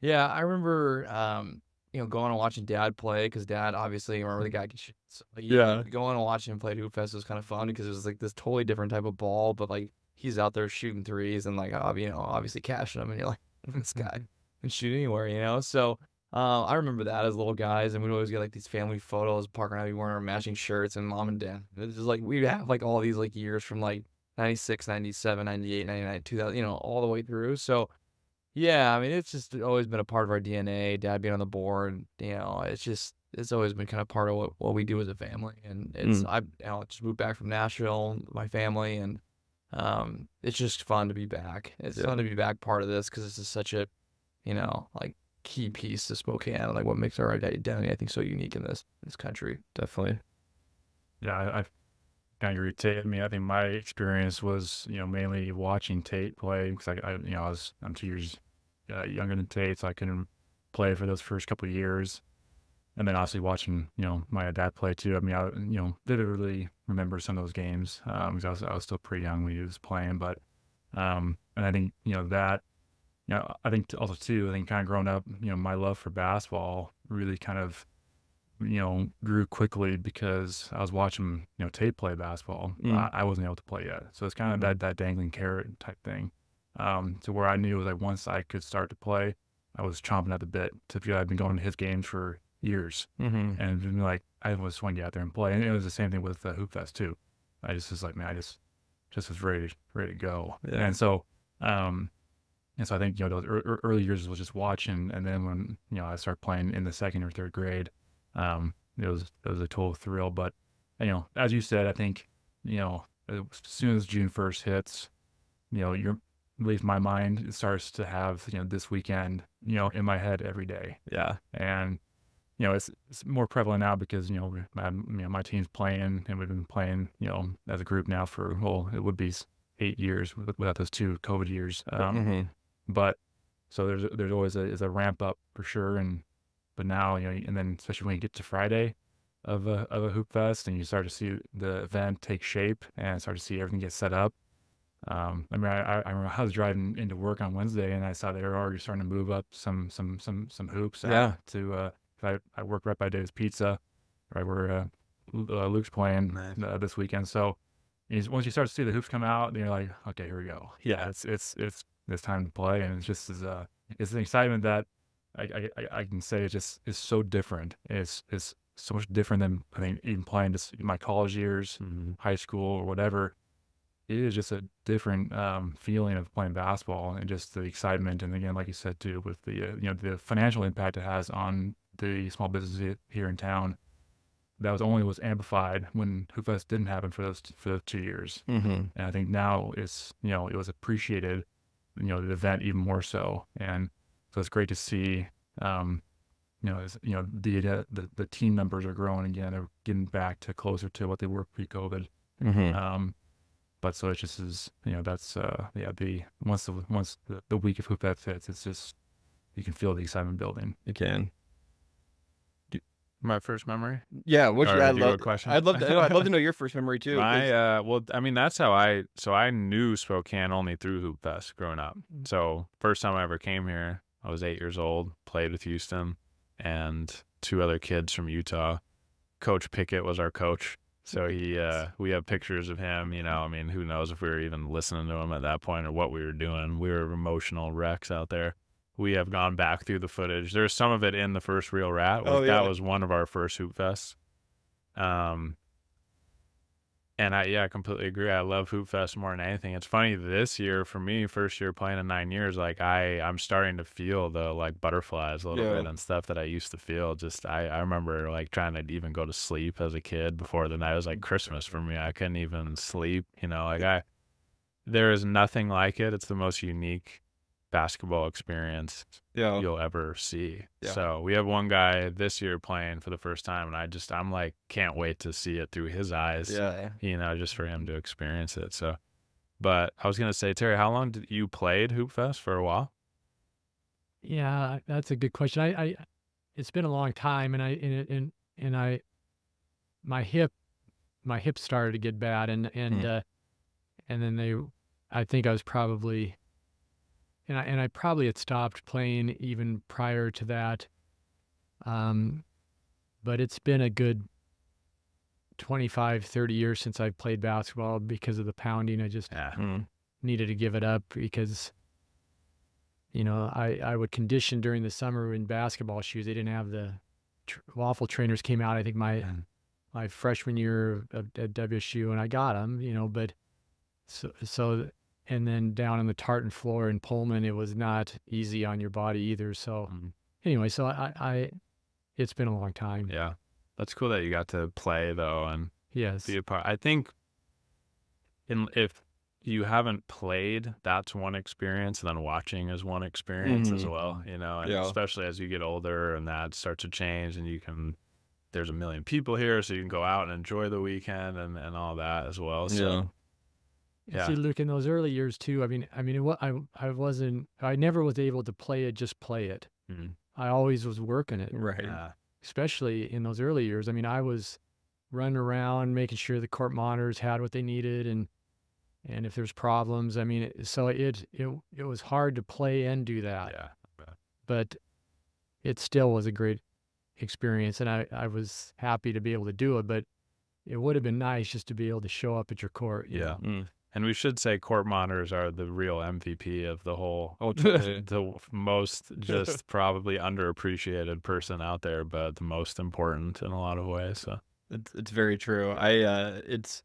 yeah, I remember, going and watching Dad play, because Dad, obviously, remember the guy can shoot. So, like,
Yeah.
going and watching him play at Hoopfest was kind of fun, because it was like this totally different type of ball, but like he's out there shooting threes and like obviously cashing them, and you're like, this guy can shoot anywhere. So I remember that as little guys, and we'd always get like these family photos. Parker and I would be wearing our matching shirts, and Mom and Dad. It was just like we'd have like all these like years from like 96, 97, 98, 99, 2000, all the way through. So yeah, I mean, it's just always been a part of our DNA. Dad being on the board, it's always been kind of part of what we do as a family. And I just moved back from Nashville, my family, and it's just fun to be back. It's fun to be back part of this, because this is such a, like, key piece to Spokane, like what makes our identity, I think, so unique in this country.
Definitely.
Yeah, I kind of agree with Tate. I mean, I think my experience was, mainly watching Tate play, because I'm 2 years younger than Tate, so I couldn't play for those first couple of years. And then obviously watching, my dad play too. I mean, I vividly remember some of those games, because I was still pretty young when he was playing. But and I think that. I think also too, I think kind of growing up, my love for basketball really kind of, grew quickly, because I was watching, Tate play basketball. I wasn't able to play yet. So it's kind of that dangling carrot type thing. To where I knew was like once I could start to play, I was chomping at the bit. Typically, I've been going to his games for years, and been like, I just want to get out there and play. And it was the same thing with Hoopfest too. I just was like, man, I just was ready to go.
Yeah.
And so, and so I think, those early years was just watching. And then when, I started playing in the second or third grade, it was a total thrill. But, as you said, I think, as soon as June 1st hits, at least my mind, it starts to have, this weekend, in my head every day.
Yeah.
And, it's more prevalent now because, my team's playing, and we've been playing, as a group now for, it would be 8 years without those 2 COVID years. But so there's always a ramp up for sure. But now, and then especially when you get to Friday of a Hoopfest, and you start to see the event take shape and start to see everything get set up. I mean, I remember I was driving into work on Wednesday, and I saw they were already starting to move up some hoops.
Yeah.
To I work right by Dave's Pizza, right where Luke's playing this weekend. So once you start to see the hoops come out, then you're like, okay, here we go.
Yeah.
It's time to play, and it's just it's an excitement that I can say it's so different. It's so much different than I think even playing just in my college years, high school or whatever. It is just a different feeling of playing basketball, and just the excitement. And again, like you said too, with the the financial impact it has on the small businesses here in town, that was amplified when Hoopfest didn't happen for those 2 years. And I think now it's it was appreciated, the event even more so. And so it's great to see the team numbers are growing again. They're getting back to closer to what they were pre-COVID. But so it just is, that's once the week of Hoopfest hits, it's just, you can feel the excitement building.
You can.
My first memory?
Yeah,
question?
I'd love to know your first memory too.
Well, I mean, that's how I knew Spokane only through Hoopfest growing up. So first time I ever came here, I was 8 years old, played with Houston and 2 other kids from Utah. Coach Pickett was our coach. So we have pictures of him, you know, I mean, who knows if we were even listening to him at that point or what we were doing. We were emotional wrecks out there. We have gone back through the footage. There's some of it in the first Real Rat. That was one of our first Hoopfests. And I completely agree. I love Hoopfest more than anything. It's funny this year for me, first year playing in 9 years, like I'm starting to feel the like butterflies a little bit and stuff that I used to feel. Just I remember like trying to even go to sleep as a kid before the night. It was like Christmas for me. I couldn't even sleep, you know, like there is nothing like it. It's the most unique basketball experience you'll ever see. So we have one guy this year playing for the first time, and I'm like, can't wait to see it through his eyes, you know, just for him to experience it. So, but I was going to say, Terry, how long did you played Hoopfest? For a while?
Yeah, that's a good question. I it's been a long time, and my hip started to get bad, and then I think I was probably, and I probably had stopped playing even prior to that. But it's been a good 25, 30 years since I've played basketball because of the pounding. I just needed to give it up because, you know, I would condition during the summer in basketball shoes. They didn't have the waffle trainers came out, I think my freshman year at WSU, and I got them, you know, but so and then down on the tartan floor in Pullman, it was not easy on your body either. So anyway, so I it's been a long time.
Yeah. That's cool that you got to play though and be a part. I think if you haven't played, that's one experience, and then watching is one experience as well, you know, and especially as you get older and that starts to change, and there's a million people here, so you can go out and enjoy the weekend and all that as well. So
See, Luke, in those early years too, I never was able to play it. I always was working it.
Right.
Especially in those early years. I mean, I was running around making sure the court monitors had what they needed, and if there's problems, I mean, it was hard to play and do that.
Yeah.
But it still was a great experience, and I was happy to be able to do it, but it would have been nice just to be able to show up at your court.
Yeah. And we should say court monitors are the real MVP of the whole, the most just probably underappreciated person out there, but the most important in a lot of ways. So
it's very true. It's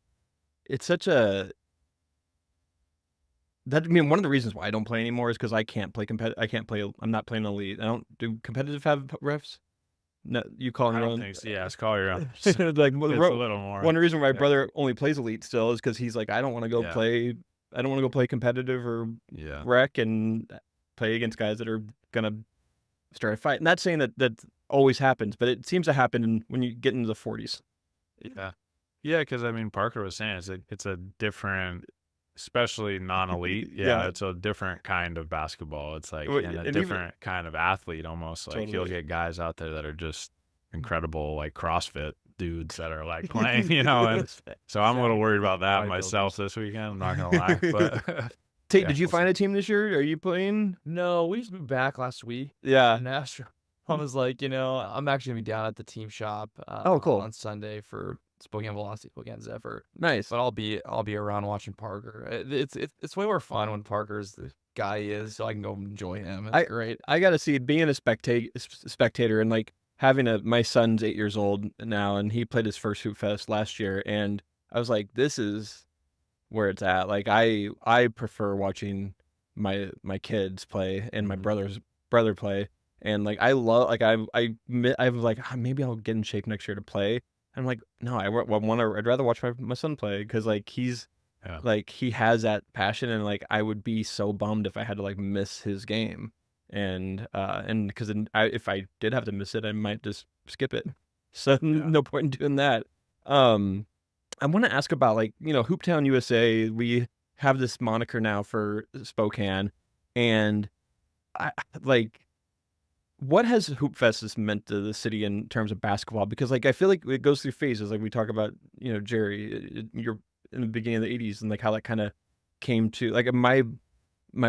such a, one of the reasons why I don't play anymore is because I can't play I'm not playing elite. I don't do competitive have refs. No, you call your own.
It's call your own.
Like,
it's a little more.
One reason why my brother only plays elite still is because he's like, I don't want to go play. I don't want to go play competitive or rec and play against guys that are gonna start a fight. Not saying that always happens, but it seems to happen when you get into the 40s.
Yeah, because I mean, Parker was saying it's a different, especially non-elite. It's a different kind of basketball. It's like a different kind of athlete almost. Like you'll get guys out there that are just incredible, like CrossFit dudes that are like playing, you know. And so I'm a little worried about that myself this weekend. I'm not gonna lie. But
Tate, did you find a team this year? Are you playing?
No, we just moved back last week.
Yeah.
And I was like, you know, I'm actually gonna be down at the team shop.
Cool.
On Sunday for Spokane Velocity, Spokane Zephyr.
Nice.
But I'll be around watching Parker. It's way more fun when Parker's the guy he is, so I can go enjoy him. It's great.
I gotta see being a spectator and like having my son's 8 years old now, and he played his first Hoopfest last year, and I was like, this is where it's at. Like I prefer watching my kids play and my brother play, and like I love like I'm like maybe I'll get in shape next year to play. I'm like, no, I'd rather watch my son play because like he's like he has that passion, and like I would be so bummed if I had to like miss his game, and because if I did have to miss it, I might just skip it. So no point in doing that. I want to ask about like, you know, Hooptown USA. We have this moniker now for Spokane, and I like. What has Hoopfest meant to the city in terms of basketball? Because like I feel like it goes through phases. Like we talk about, you know, Jerry, you're in the beginning of the '80s, and like how that kind of came to like my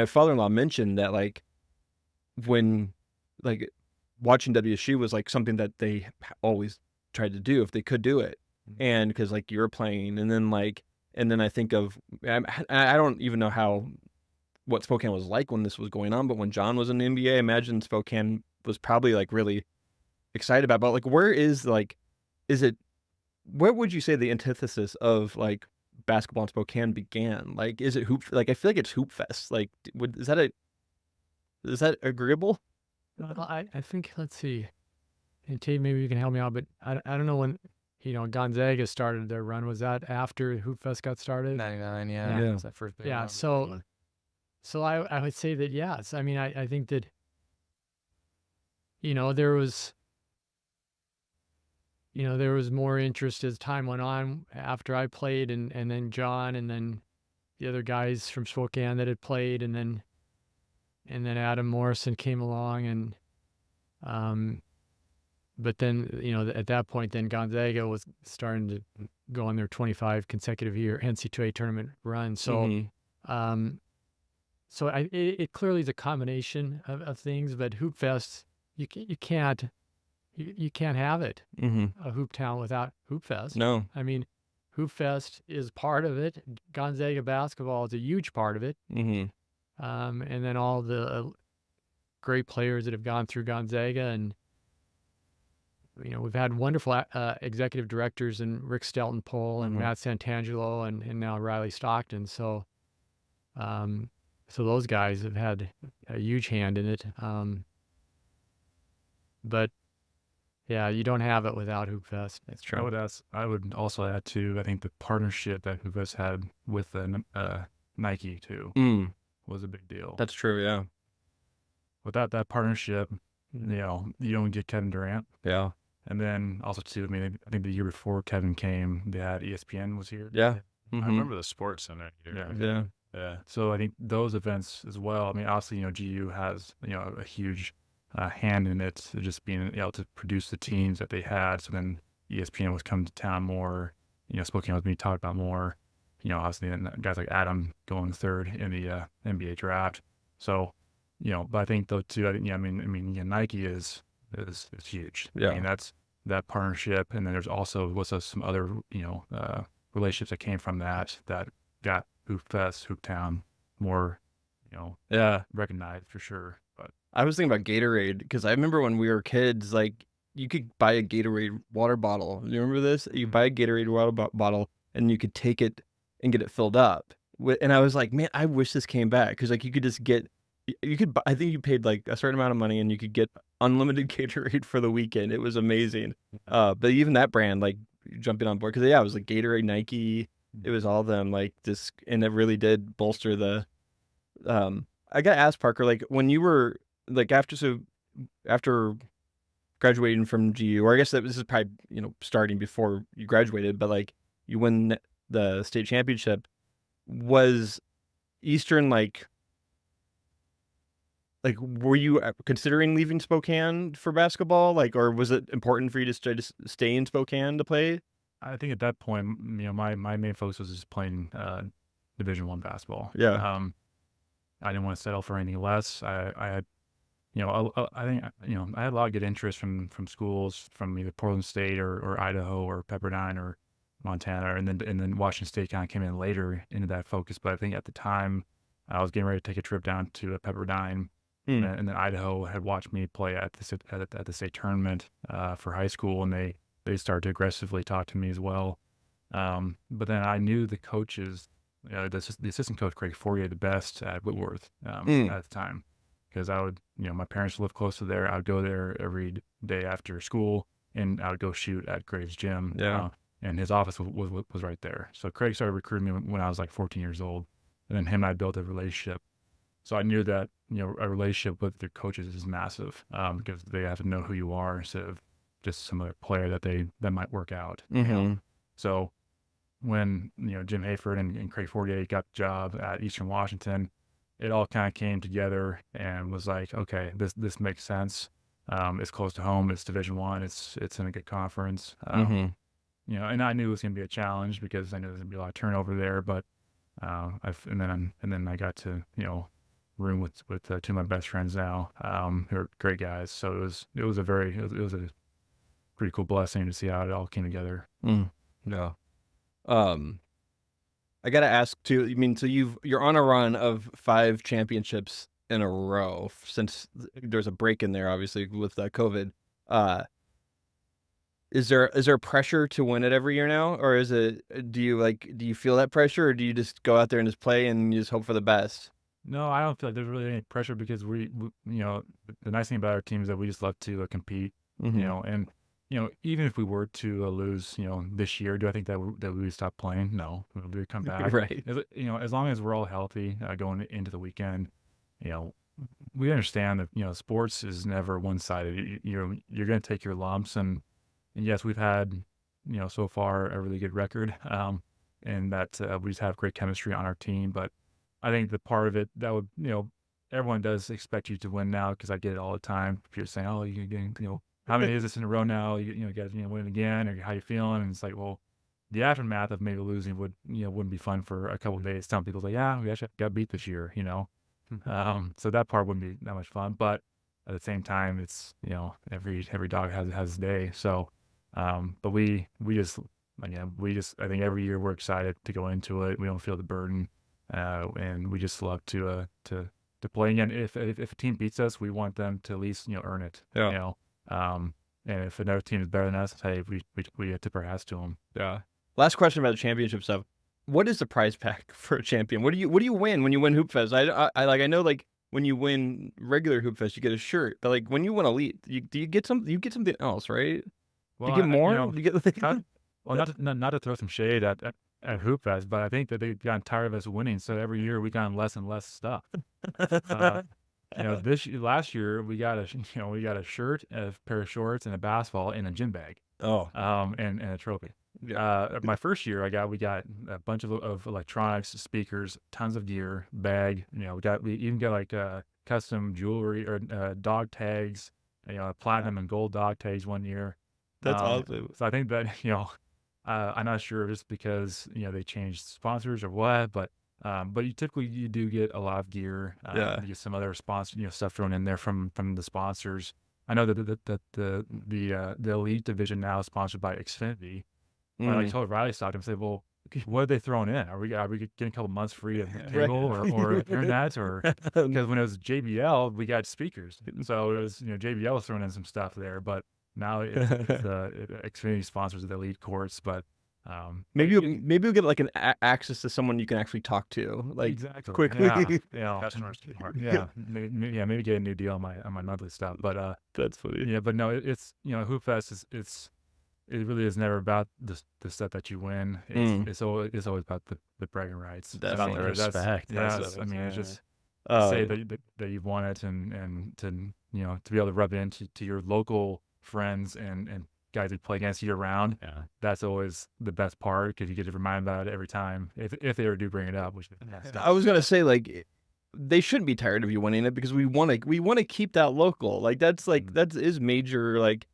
father-in-law mentioned that like when like watching WSU was like something that they always tried to do if they could do it, and because like you were playing, and then I think of I don't even know what Spokane was like when this was going on, but when John was in the NBA, I imagine Spokane was probably like really excited about. But like, where would you say the antithesis of like basketball in Spokane began? Like, is it like I feel like it's Hoopfest. Like, is that agreeable?
Well, I think, let's see, and Tate, maybe you can help me out, but I don't know when, Gonzaga started their run. Was that after Hoopfest got started?
99,
Yeah.
yeah. It's that first big
Yeah,
run.
so I would say that, yes. I mean, I think that, there was, there was more interest as time went on after I played, and then John, and then the other guys from Spokane that had played, and then Adam Morrison came along, and but then, at that point, then Gonzaga was starting to go on their 25 consecutive year NCAA tournament run. So, so it clearly is a combination of things, but Hoopfest, you can't have it, a Hoop Town, without Hoopfest.
No.
I mean, Hoopfest is part of it. Gonzaga basketball is a huge part of it. And then all the great players that have gone through Gonzaga, and we've had wonderful executive directors, and Rick Stelton-Pohl and Matt Santangelo, and now Riley Stockton. So, so those guys have had a huge hand in it. But yeah, you don't have it without Hoopfest.
That's true.
I would also add too, I think the partnership that Hoopfest had with Nike too was a big deal.
That's true. Yeah.
Without that partnership, you don't get Kevin Durant.
Yeah.
And then also too, I mean, I think the year before Kevin came, they had ESPN was here.
Yeah.
I remember the Sports Center here.
Yeah.
So I think those events as well. I mean, obviously, GU has a huge hand in it, just being able to produce the teams that they had. So then ESPN was coming to town more. Spokane was being talked about more. Obviously, and guys like Adam going third in the NBA draft. So, but I think though too, Nike is huge.
Yeah.
I mean, that's that partnership, and then there's also some other relationships that came from that got Hoopfest, Hooptown more recognized for sure. But
I was thinking about Gatorade, because I remember when we were kids, like you could buy a Gatorade water bottle. You remember this? You buy a Gatorade water bottle, and you could take it and get it filled up. And I was like, man, I wish this came back, because like you could just get, I think you paid like a certain amount of money and you could get unlimited Gatorade for the weekend. It was amazing. But even that brand, like jumping on board, because it was like Gatorade, Nike, it was all them, like this, and it really did bolster the. I got to ask Parker, like when you were like after graduating from GU, or I guess this is probably starting before you graduated, but like you win the state championship, was Eastern like were you considering leaving Spokane for basketball, like, or was it important for you to stay in Spokane to play?
I think at that point, my main focus was just playing Division I basketball.
Yeah.
I didn't want to settle for anything less. I had, I think, I had a lot of good interest from schools from either Portland State or Idaho or Pepperdine or Montana, and then Washington State kind of came in later into that focus. But I think at the time, I was getting ready to take a trip down to Pepperdine, and then Idaho had watched me play at the state tournament for high school, and they started to aggressively talk to me as well. But then I knew the coaches. The assistant coach, Craig Fourier, the best at Whitworth at the time, because I would, my parents lived close to there. I would go there every day after school, and I would go shoot at Graves Gym.
Yeah.
And his office was right there. So Craig started recruiting me when I was like 14 years old, and then him and I built a relationship. So I knew that, a relationship with their coaches is massive, because they have to know who you are instead of just some other player that might work out. So when Jim Hayford and Craig Fourier got the job at Eastern Washington, it all kind of came together and was like, okay, this makes sense. It's close to home. It's Division I. It's in a good conference. And I knew it was going to be a challenge because I knew there was going to be a lot of turnover there. But and then I got to room with two of my best friends now, who are great guys. So it was a pretty cool blessing to see how it all came together.
No. I gotta ask too. I mean, so you're on a run of 5 championships in a row since there's a break in there, obviously with COVID. Is there pressure to win it every year now, or is it? Do you feel that pressure, or do you just go out there and just play and you just hope for the best?
No, I don't feel like there's really any pressure because we the nice thing about our team is that we just love to compete, and even if we were to lose, this year, do I think that that we would stop playing? No, we'll come back.
Right.
As long as we're all healthy going into the weekend, we understand that sports is never one sided. You're going to take your lumps, and yes, we've had so far a really good record, and that we just have great chemistry on our team, but. I think the part of it that would, everyone does expect you to win now because I get it all the time. People saying, "Oh, you're getting, how many is this in a row now? You guys, win again, or how you feeling?" And it's like, well, the aftermath of maybe losing wouldn't be fun for a couple of days. Some people say, "Yeah, we actually got beat this year," so that part wouldn't be that much fun. But at the same time, it's every dog has his day. So, but we just I think every year we're excited to go into it. We don't feel the burden. And we just love to play again. If a team beats us, we want them to at least earn it.
Yeah.
And if another team is better than us, hey, we tip our hats to them.
Yeah. Last question about the championship stuff. What is the prize pack for a champion? What do you win when you win Hoopfest? I know when you win regular Hoopfest you get a shirt, but like when you win Elite, you get something else, right?
Well,
do you get more? Do you get
not to throw some shade at Hoopfest, but I think that they've gotten tired of us winning, so every year we got less and less stuff. Last year we got a shirt, a pair of shorts, and a basketball, and a gym bag.
Oh.
And a trophy. Yeah. My first year we got a bunch of electronics, speakers, tons of gear, bag. We even got like custom jewelry or dog tags. Platinum and gold dog tags one year.
That's awesome.
So I think that I'm not sure if it's because they changed sponsors or what, but you typically you do get a lot of gear. You get some other sponsor stuff thrown in there from the sponsors. I know that the Elite division now is sponsored by Xfinity. I told Riley stopped him and said, "Well, what are they throwing in? Are we getting a couple months free of cable or internet, or because when it was JBL we got speakers, so it was JBL was throwing in some stuff there, but." Now it's Xfinity sponsors the Elite courts, but
maybe you'll get like an access to someone you can actually talk to, like
exactly
quickly.
Customers. Maybe get a new deal on my monthly stuff. But
that's funny.
Yeah, but no, it's Hoopfest it really is never about the stuff that you win. It's always about the bragging rights.
That's about the respect.
Yes, I mean it's just say that you've won it and to to be able to rub it into your local friends and guys who play against year round.
Yeah,
that's always the best part because you get to remind about it every time if they ever do bring it up. Which
I was gonna say, like, they shouldn't be tired of you winning it because we want to keep that local. Like that is major. Like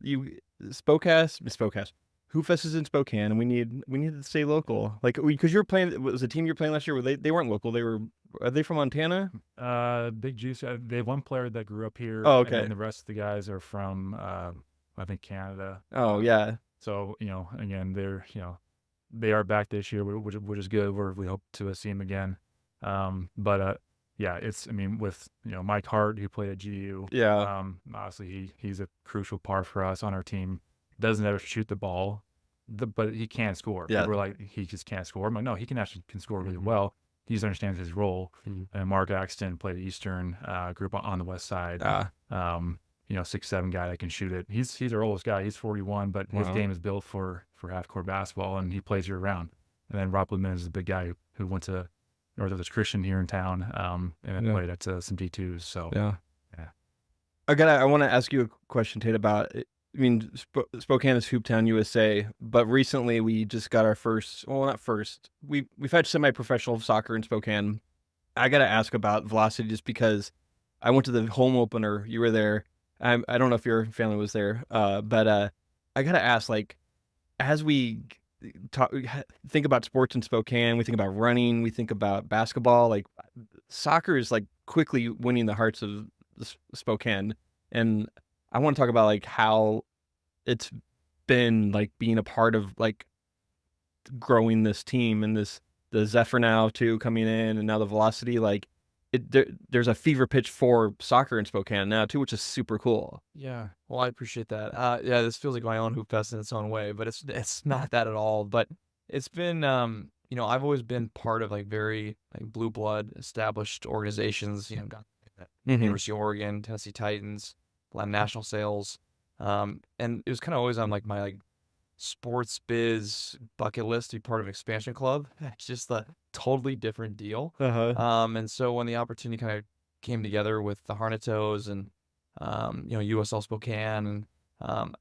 Spokast. Hoopfest is in Spokane, and we need to stay local. Like because you're playing. Was the team you're playing last year? They weren't local. Are they from Montana?
Big Juice. They have one player that grew up here.
Oh, okay.
And the rest of the guys are from I think Canada.
Oh yeah.
So again, they are back this year, which is good. We hope to see them again. It's with Mike Hart, who played at GU.
Yeah.
Obviously he's a crucial part for us on our team. Doesn't ever shoot the ball, but he can score.
Yeah.
We're like, he just can't score. I'm like, no, he can score really well. He just understands his role. And Mark Axton played at Eastern group on the west side. 6'7" guy that can shoot it. He's our oldest guy. He's 41, but his game is built for half-court basketball, and he plays year-round. And then Rob Lubman is a big guy who went to Northwest Christian here in town and played at some D2s. So
yeah. I want to ask you a question, Tate, about it. I mean, Spokane is Hooptown, USA, but recently we just got our first. Well, not first. We've had semi-professional soccer in Spokane. I got to ask about Velocity just because I went to the home opener. You were there. I don't know if your family was there, but I got to ask, like, as we think about sports in Spokane, we think about running, we think about basketball. Like, soccer is like quickly winning the hearts of Spokane, and I want to talk about like how it's been like being a part of like growing this team and the Zephyr now too coming in, and now the Velocity, like there's a fever pitch for soccer in Spokane now too, which is super cool.
Yeah. Well, I appreciate that. Yeah, this feels like my own Hoopfest in its own way, but it's not that at all. But it's been, I've always been part of like very like blue blood established organizations. Got University of Oregon, Tennessee Titans, a lot of national sales, and it was kind of always on like my like sports biz bucket list to be part of an expansion club. It's just a totally different deal. And so when the opportunity kind of came together with the Harnatos and USL Spokane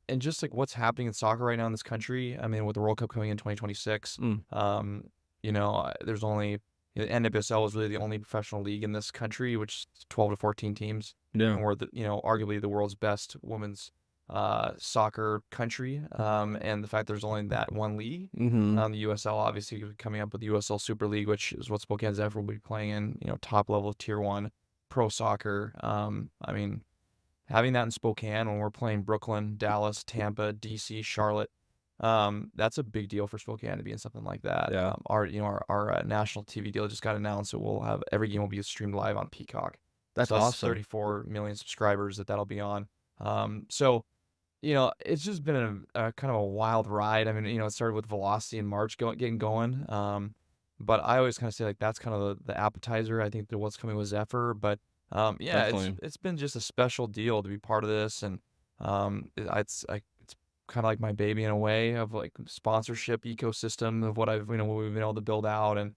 and just like what's happening in soccer right now in this country. I mean, with the World Cup coming in 2026, there's only the NWSL is really the only professional league in this country, which is 12 to 14 teams.
Yeah.
And we're arguably the world's best women's soccer country, and the fact there's only that one league. The USL obviously coming up with the USL Super League, which is what Spokane Zephyr will be playing in, top level tier 1 pro soccer. I mean, having that in Spokane when we're playing Brooklyn, Dallas, Tampa, DC, Charlotte, that's a big deal for Spokane to be in something like that.
Yeah.
Our national TV deal just got announced, so we'll have every game will be streamed live on Peacock.
That's awesome.
34 million subscribers that'll be on. So it's just been a kind of a wild ride. I mean, it started with Velocity in March getting going. But I always kind of say like that's kind of the appetizer. I think to what's coming with Zephyr. But it's been just a special deal to be part of this, and it's kind of like my baby in a way of like sponsorship ecosystem of what we've been able to build out, and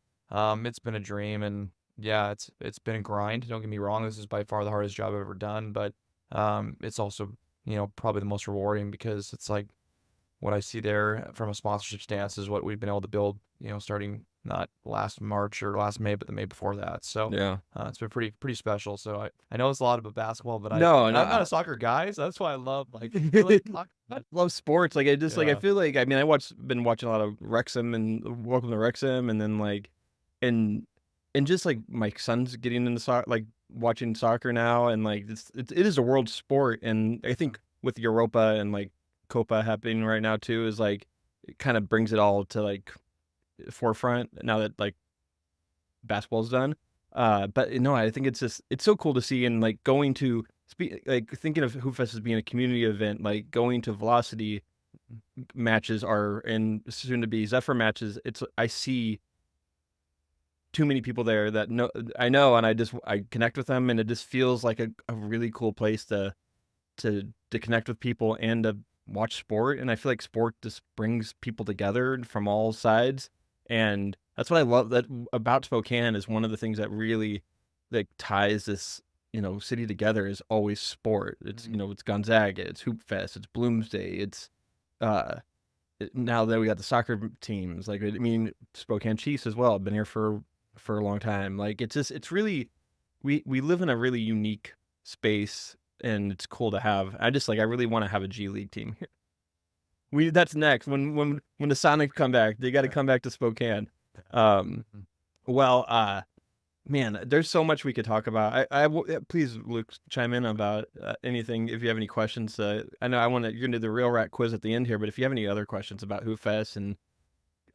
it's been a dream, and yeah, it's been a grind. Don't get me wrong, this is by far the hardest job I've ever done, but it's also probably the most rewarding because it's like what I see there from a sponsorship stance is what we've been able to build, starting not last March or last May, but the May before that. So
yeah,
it's been pretty special. So I know it's a lot about basketball, but I'm not a soccer guy, so that's why I love I
love sports. Like I just like I feel like I mean been watching a lot of Wrexham and Welcome to Wrexham, and then like and just like my son's getting into soccer, like watching soccer now, and like it is a world sport, and I think with Europa and like Copa happening right now too is like it kind of brings it all to like forefront now that like basketball's done. But I think it's so cool to see, and like going to like thinking of Hoopfest as being a community event, like going to Velocity matches and soon to be Zephyr matches. I see too many people there that I know, and I connect with them, and it just feels like a really cool place to connect with people and to watch sport. And I feel like sport just brings people together from all sides, and that's what I love that about Spokane is one of the things that really like ties this city together is always sport. It's it's Gonzaga, it's Hoopfest, it's Bloomsday, it's now that we got the soccer teams, like I mean Spokane Chiefs as well. I've been here for a long time. Like it's really we live in a really unique space, and it's cool to have. I really want to have a G League team here. That's next when the Sonics come back. They got to come back to Spokane. Man, there's so much we could talk about. Please, Luke, chime in about anything if you have any questions. I know you're gonna do the Real Rat quiz at the end here, but if you have any other questions about Hoopfest, and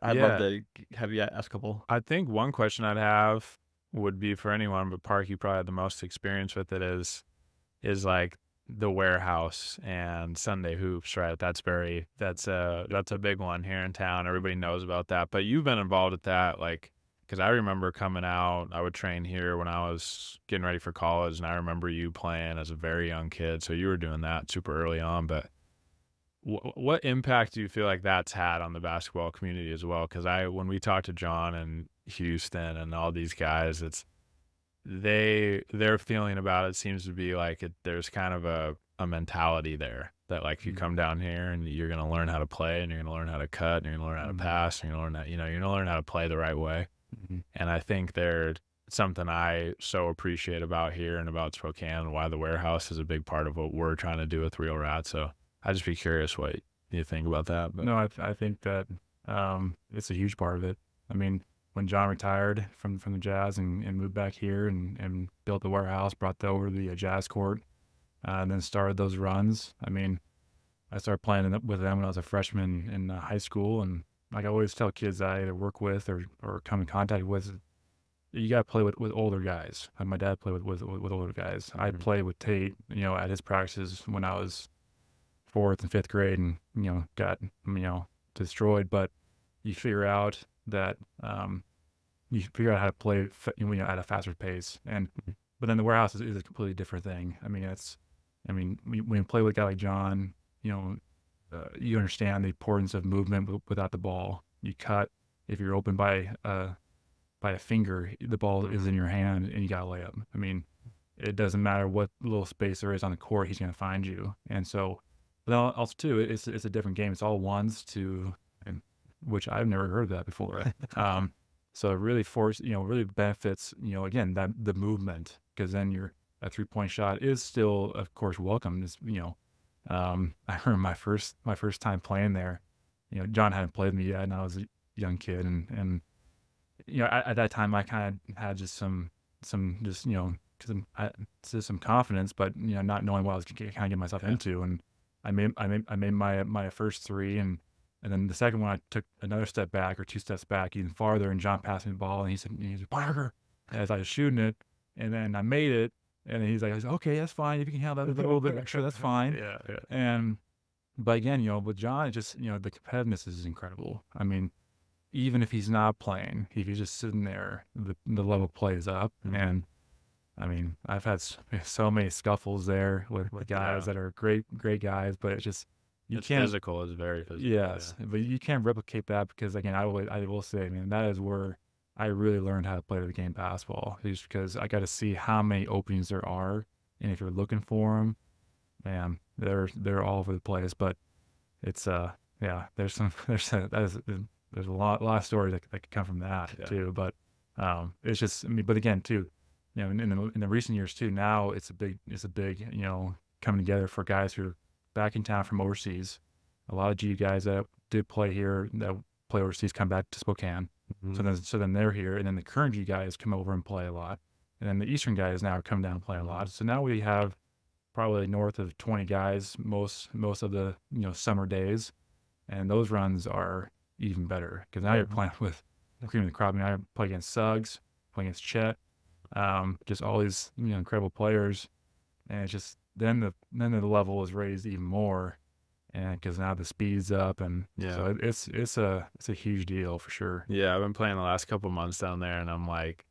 I'd love to have you ask a couple.
I think one question I'd have would be for anyone, but Park, you probably have the most experience with it, is like the warehouse and Sunday hoops, right? That's a big one here in town. Everybody knows about that, but you've been involved with that, like, because I remember coming out, I would train here when I was getting ready for college, and I remember you playing as a very young kid, so you were doing that super early on, but what impact do you feel like that's had on the basketball community as well? Because when we talked to John and Houston and all these guys, their feeling about it seems to be like there's kind of a mentality there that like if you come down here and you're going to learn how to play, and you're going to learn how to cut, and you're going to learn how to pass, and you're going to learn you're going to learn how to play the right way. And I think there's something I so appreciate about here and about Spokane, and why the warehouse is a big part of what we're trying to do with Real Rat. So I'd just be curious what you think about that. But
no, I think that it's a huge part of it. I mean, when John retired from the Jazz and moved back here and built the warehouse, brought over the Jazz court, and then started those runs. I mean, I started playing with them when I was a freshman in high school, and like I always tell kids that I either work with or come in contact with, you got to play with older guys. And my dad played with older guys. I played with Tate, at his practices when I was 4th and 5th grade, and got destroyed. But you figure out that how to play at a faster pace, but then the warehouse is a completely different thing. I mean, when you play with a guy like John, you understand the importance of movement without the ball. You cut if you're open by a finger, the ball is in your hand and you got to lay up. I mean, it doesn't matter what little space there is on the court, he's going to find you. And so, but also too, it's a different game. It's all ones to, which I've never heard of that before. So it really really benefits, again, that the movement, because then a 3-point shot is still, of course, welcome. I remember my first time playing there, John hadn't played with me yet, and I was a young kid, and at that time I kind of had just some confidence, but not knowing what I was kind of getting myself into, and I made my first three, and then the second one I took another step back or 2 steps back even farther, and John passed me the ball, and he said, Parker, as I was shooting it, and then I made it, and he's like, okay, that's fine, if you can handle that a little bit extra, that's fine. Yeah. But again, with John, it's just the competitiveness is incredible. I mean, even if he's not playing, if he's just sitting there, the level plays up. And I mean, I've had so many scuffles there with guys that are great guys, but it's just
it's physical. It's very physical.
Yes, but you can't replicate that, because again, I will say, that is where I really learned how to play the game basketball, just because I got to see how many openings there are, and if you're looking for them, man, they're all over the place. But it's there's a lot of stories that could come from that too. But it's just, but again too, in the recent years too, now it's a big coming together for guys who are back in town from overseas. A lot of G guys that did play here that play overseas come back to Spokane. So then they're here, and then the current G guys come over and play a lot, and then the Eastern guys now come down and play a lot. So now we have probably north of 20 guys most of the summer days, and those runs are even better, because now you're playing with the cream of the crop. I play against Suggs, play against Chet, just all these incredible players, and it's just then the level is raised even more, and because now the speed's up, and so it's a huge deal for sure.
Yeah, I've been playing the last couple months down there, and I'm like,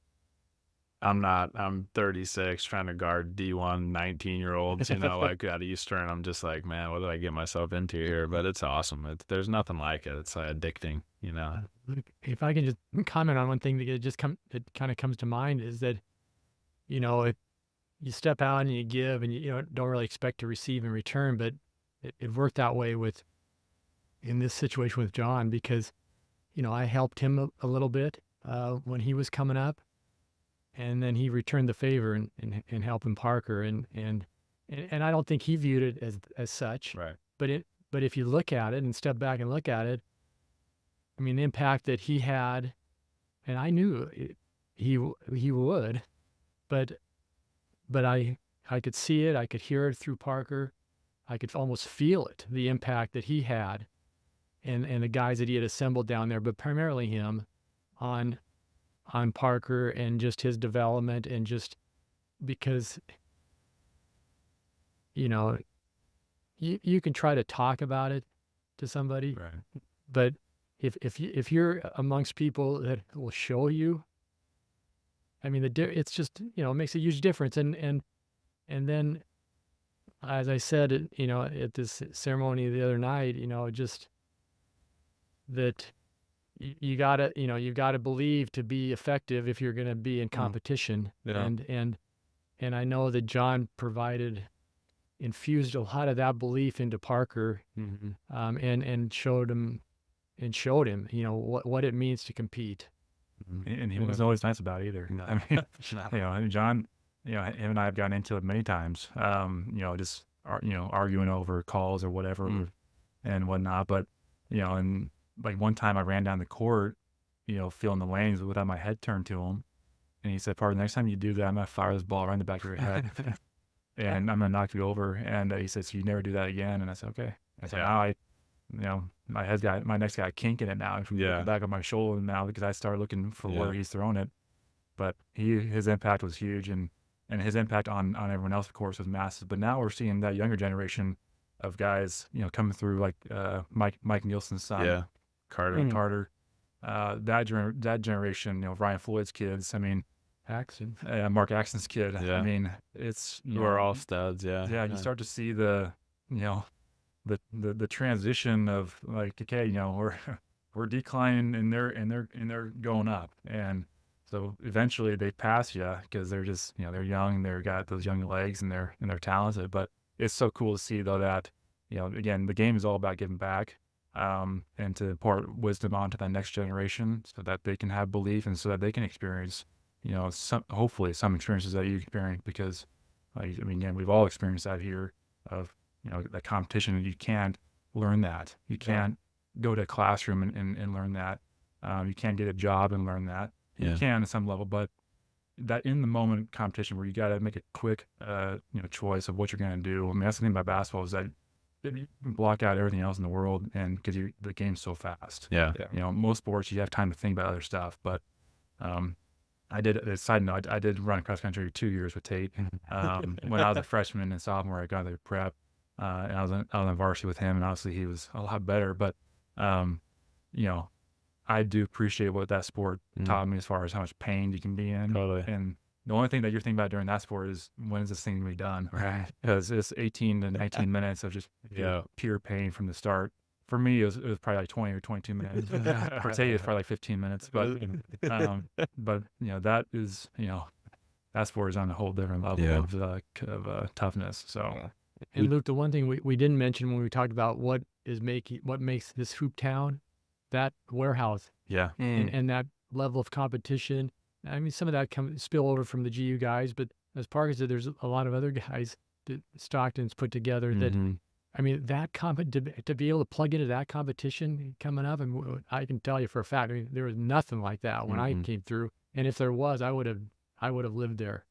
I'm 36 trying to guard D1 19-year-olds, like at Eastern. I'm just like, man, what did I get myself into here? But it's awesome. There's nothing like it. It's like addicting,
If I can just comment on one thing that kind of comes to mind is that, if you step out and you give, and you don't really expect to receive in return, but it worked that way in this situation with John, because, I helped him a little bit when he was coming up. And then he returned the favor and helping Parker, and I don't think he viewed it as such.
Right.
But if you look at it and step back and look at it, I mean, the impact that he had, and I knew he would, but I could see it, I could hear it through Parker, I could almost feel it, the impact that he had, and the guys that he had assembled down there, but primarily him on Parker and just his development, and just because, you can try to talk about it to somebody,
Right.
but if you're amongst people that will show you, I mean, it's just, it makes a huge difference. And then, as I said, at this ceremony the other night, just that you gotta believe to be effective if you're going to be in competition.
Yeah.
And I know that John infused a lot of that belief into Parker, and showed him what it means to compete.
And he wasn't always nice about it either.
No.
I mean, John, him and I have gotten into it many times, just arguing over calls or whatever and whatnot. But, and like one time I ran down the court, feeling the lanes without my head turned to him. And he said, "Pardon, next time you do that, I'm going to fire this ball right in the back of your head. And I'm going to knock you over." And he said, "So you never do that again?" And I said, "Okay." I said, "Now my next guy kinking it now from the back of my shoulder now because I started looking for where he's throwing it. But his impact was huge, and his impact on everyone else, of course, was massive. But now we're seeing that younger generation of guys, coming through like Mike Nielsen's son, Carter. That generation, Ryan Floyd's kids. I mean, Mark Axon's kid.
Yeah.
I mean, it's
We're all studs. Yeah.
yeah. You start to see the transition of like, okay, we're declining and they're going up, and so eventually they pass you because they're just they're young, they've got those young legs, and they're talented. But it's so cool to see though that again, the game is all about giving back, and to impart wisdom onto that next generation so that they can have belief and so that they can experience hopefully some experiences that you experience, because again, we've all experienced that here of that competition. You can't learn that. You can't go to a classroom and learn that. You can't get a job and learn that. You can at some level, but that in the moment competition where you got to make a quick choice of what you're going to do. I mean, that's the thing about basketball is that you can block out everything else in the world, and because the game's so fast. Most sports you have time to think about other stuff, but I did, a side note, I did run cross country 2 years with Tate. When I was a freshman and sophomore, I got to prep, and I was on varsity with him, and obviously he was a lot better. But I do appreciate what that sport taught me as far as how much pain you can be in.
Totally.
And the only thing that you're thinking about during that sport is, when is this thing going to be done? Right. Because it's 18 to 19 minutes of just pure pain from the start. For me, it was probably like 20 or 22 minutes. For Tate, it's probably like 15 minutes. But that is, that sport is on a whole different level of toughness. So,
and Luke, the one thing we didn't mention when we talked about what makes this hoop town, that warehouse, and that level of competition. I mean, some of that spill over from the GU guys, but as Parker said, there's a lot of other guys that Stockton's put together that. I mean, that to be able to plug into that competition coming up, and I can tell you for a fact, I mean, there was nothing like that when I came through. And if there was, I would have lived there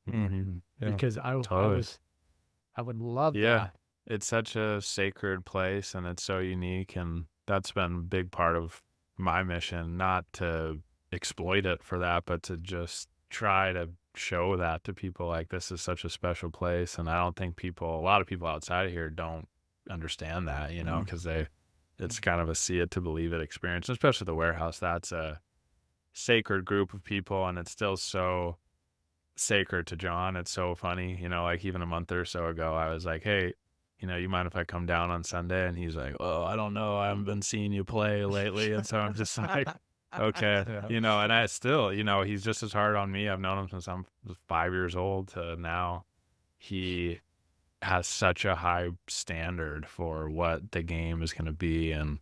because I would love that.
It's such a sacred place, and it's so unique, and that's been a big part of my mission, not to exploit it for that, but to just try to show that to people, like, this is such a special place. And I don't think a lot of people outside of here don't understand that, because it's kind of a see it to believe it experience, especially the warehouse. That's a sacred group of people, and it's still so sacred to John. It's so funny, like even a month or so ago, I was like, hey, you mind if I come down on Sunday? And he's like, oh, I don't know, I haven't been seeing you play lately. And so I'm just like, okay, and I still, he's just as hard on me. I've known him since I'm 5 years old to now. He has such a high standard for what the game is going to be, and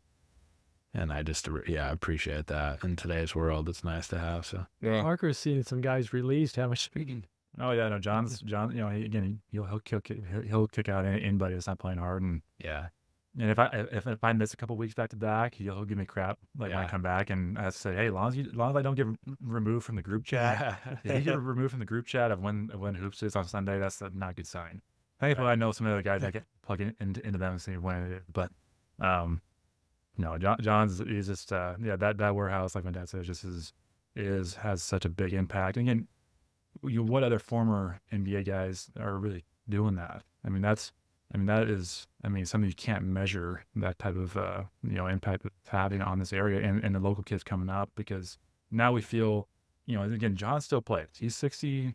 I just appreciate that in today's world. It's nice to have. So
Parker's seen some guys released. How much?
Oh yeah, no, John. He'll kick out anybody that's not playing hard, and and if I miss a couple weeks back to back, he'll give me crap when I come back, and I say, hey, as long as I don't get removed from the group chat, if you get removed from the group chat of when Hoops is on Sunday, that's not a good sign. Thankfully, I know some of the guys that get plugged into them and see when it is. But no, John's is just that warehouse, like my dad says, just has such a big impact. And again, what other former NBA guys are really doing that? That is something you can't measure, that type of impact it's having on this area and the local kids coming up, because now we feel, again, John still plays. He's 62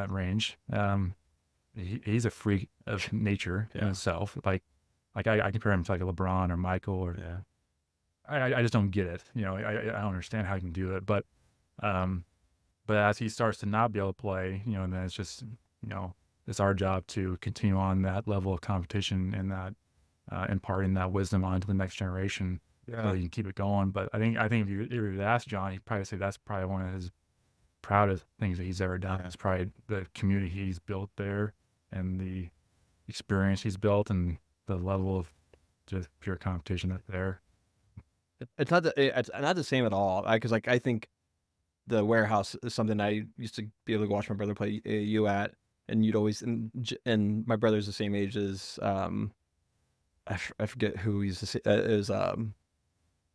range. He's a freak of nature in himself. Like I compare him to like a LeBron or Michael, or I just don't get it. I don't understand how he can do it. But as he starts to not be able to play, then it's just it's our job to continue on that level of competition and that imparting that wisdom onto the next generation, so you can keep it going. But I think if you ask John, he'd probably say that's probably one of his proudest things that he's ever done. It's probably the community he's built there, and the experience he's built, and the level of just pure competition that's there.
It's not the same at all, because I think the warehouse is something I used to be able to watch my brother play AAU at, and you'd always and my brother's the same age as I forget who he's. It was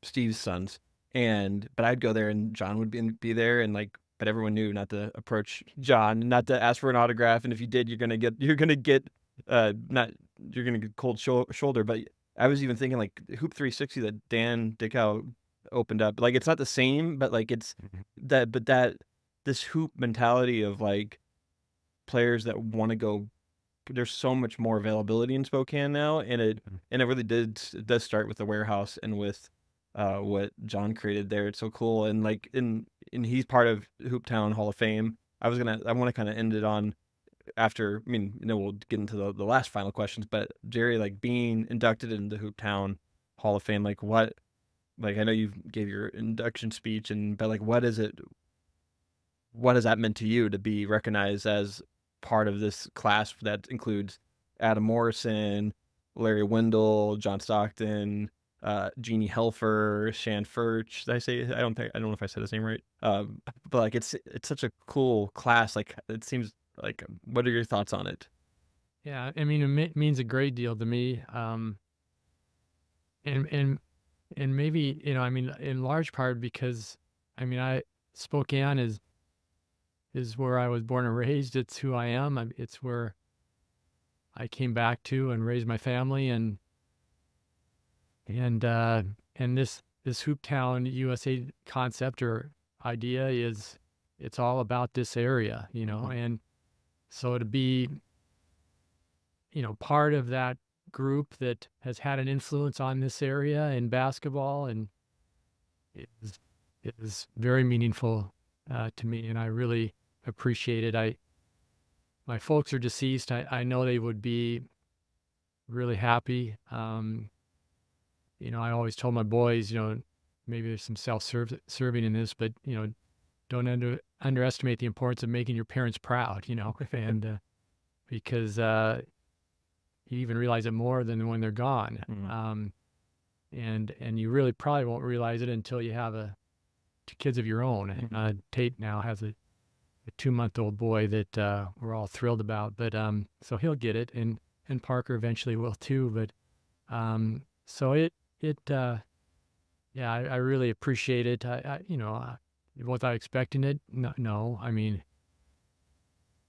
Steve's sons, but I'd go there and John would be there, and like, but everyone knew not to approach John, not to ask for an autograph, and if you did, you're gonna get not you're gonna get cold shoulder. But I was even thinking like Hoop 360 that Dan Dickow opened up, like it's not the same, but like it's that this hoop mentality of like players that want to go. There's so much more availability in Spokane now, and it really does start with the warehouse and with what John created there. It's so cool, and like and he's part of Hooptown Hall of Fame. I want to kind of end it on after. I mean, we'll get into the last final questions, but Jerry, like being inducted into Hooptown Hall of Fame, like what, like I know you gave your induction speech, but like what has that meant to you to be recognized as part of this class that includes Adam Morrison, Larry Wendell, John Stockton, Jeannie Helfer, Shan Furch. Did I say? I don't know if I said his name right. But like it's such a cool class. Like it seems like. What are your thoughts on it?
Yeah, I mean, it means a great deal to me. And maybe, I mean, in large part because, I mean, Spokane is where I was born and raised. It's who I am. It's where I came back to and raised my family, and this Hooptown USA concept or idea it's all about this area, and so to be, part of that group that has had an influence on this area in basketball, and it is very meaningful to me, and I really appreciate it. My folks are deceased. I know they would be really happy. I always told my boys, maybe there's some self-serving in this, but don't underestimate the importance of making your parents proud, and because you even realize it more than when they're gone. And you really probably won't realize it until you have two kids of your own. Tate now has a 2-month-old boy that we're all thrilled about, but so he'll get it, and Parker eventually will too. But so yeah, I really appreciate it. Was I expecting it? No. I mean,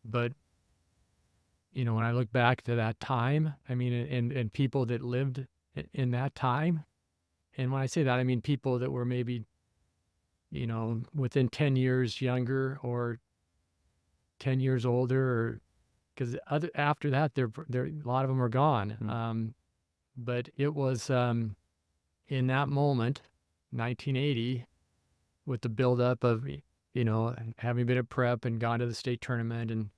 but when I look back to that time, I mean, and people that lived in that time, and when I say that, I mean people that were maybe, within 10 years younger or 10 years older, or because after that, a lot of them are gone. But it was in that moment, 1980, with the buildup of having been at prep and gone to the state tournament, and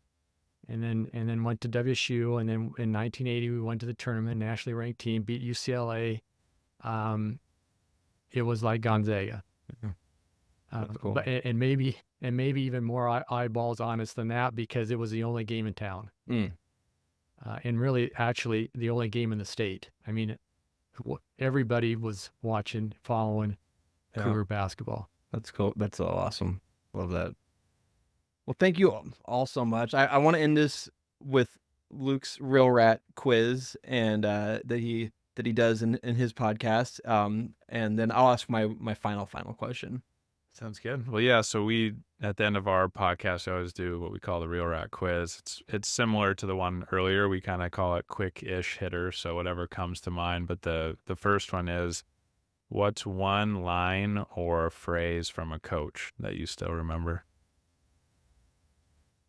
then went to WSU, and then in 1980 we went to the tournament, nationally ranked team, beat UCLA. It was like Gonzaga.
That's cool.
But and maybe even more eyeballs on us than that, because it was the only game in town, and really actually the only game in the state. I mean, everybody was watching, following Cougar basketball.
That's cool. That's so awesome. Love that. Well, thank you all so much. I want to end this with Luke's Real Rat quiz, and that he does in his podcast. And then I'll ask my final question.
Sounds good. Well, yeah. So we, at the end of our podcast, always do what we call the Real Rat quiz. It's similar to the one earlier. We kind of call it quick-ish hitter, so whatever comes to mind. But the first one is, what's one line or phrase from a coach that you still remember?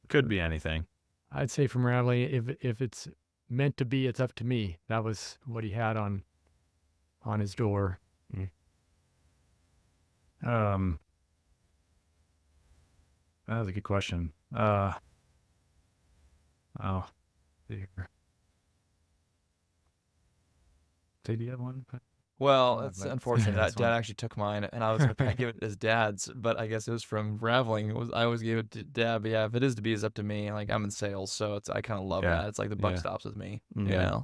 Could be anything.
I'd say from Radley, if it's meant to be, it's up to me. That was what he had on his door.
That was a good question. Oh, dear. Do you have one?
Well, it's
but-
unfortunate.
That's
Dad
fine.
actually took mine, and I was going to give it as Dad's, but I guess it was from Raveling. I always gave it to Dad, but yeah, if it is to be, it's up to me. Like, I'm in sales, so I kind of love
Yeah.
that. It's like the buck
Yeah.
stops with me,
Yeah.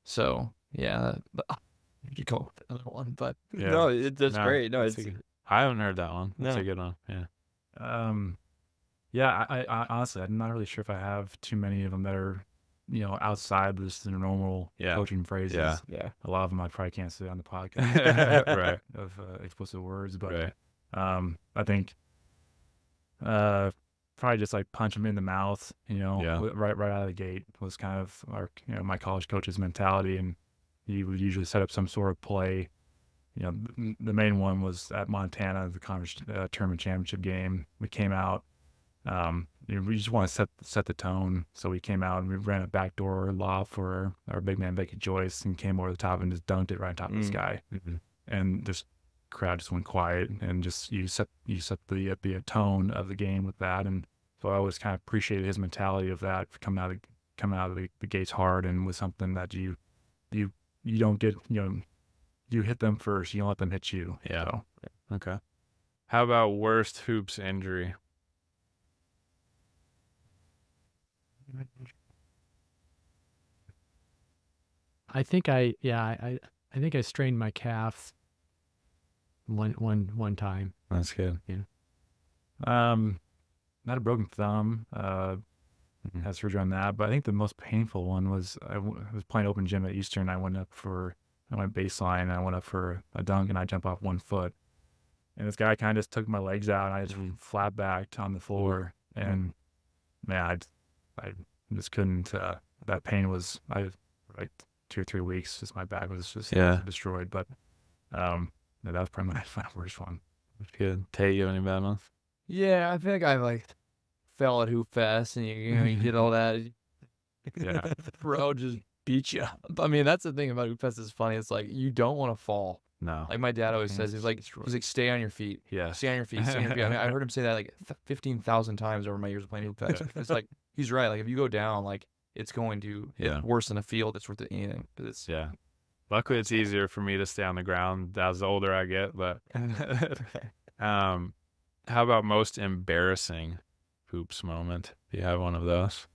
So yeah, but you could go with another one, but
Yeah.
No, that's
No,
great. No,
that's
it's
a good- I haven't heard that one. That's
No.
a good one. Yeah.
Yeah, I honestly, I'm not really sure if I have too many of them that are outside just the normal coaching phrases.
Yeah.
A lot of them I probably can't say on the podcast.
Right.
Of explicit words, but
Right.
I think probably just like punch them in the mouth, right out of the gate was kind of my college coach's mentality, and he would usually set up some sort of play. The main one was at Montana, the conference tournament championship game. We came out. We just want to set the tone, so we came out and we ran a backdoor lob for our big man Becky Joyce, and came over the top and just dunked it right on top of this guy. And this crowd just went quiet, and just you set the tone of the game with that. And so I always kind of appreciated his mentality of that, coming out of the gates hard, and with something that you don't get, you hit them first, you don't let them hit you.
Yeah.
So.
Okay. How about worst hoops injury?
I think I think I strained my calf one time.
That's good.
Not a broken thumb. Had surgery on that, but I think the most painful one was I was playing open gym at Eastern. I went baseline, and I went up for a dunk, and I jumped off 1 foot. And this guy kind of just took my legs out, and I just flat backed on the floor. And man, I just couldn't. That pain was like 2 or 3 weeks. Just my back was just destroyed. But that was probably my worst one.
Good. Tate, you have any bad ones?
Yeah, I think I fell at Hoopfest, and you did all that.
Yeah.
Bro just beat you up. I mean, that's the thing about Hoopfest is funny. It's like you don't want to fall.
No.
Like my dad always says, he's like, stay on your feet.
Yeah.
Stay on your feet. Stay on your feet. I mean, I heard him say that like 15,000 times over my years of playing Hoopfest. It's like he's right. Like if you go down, like it's going to worse than a field. It's worth anything.
Luckily, it's easier for me to stay on the ground as the older I get. But how about most embarrassing hoops moment? Do you have one of those?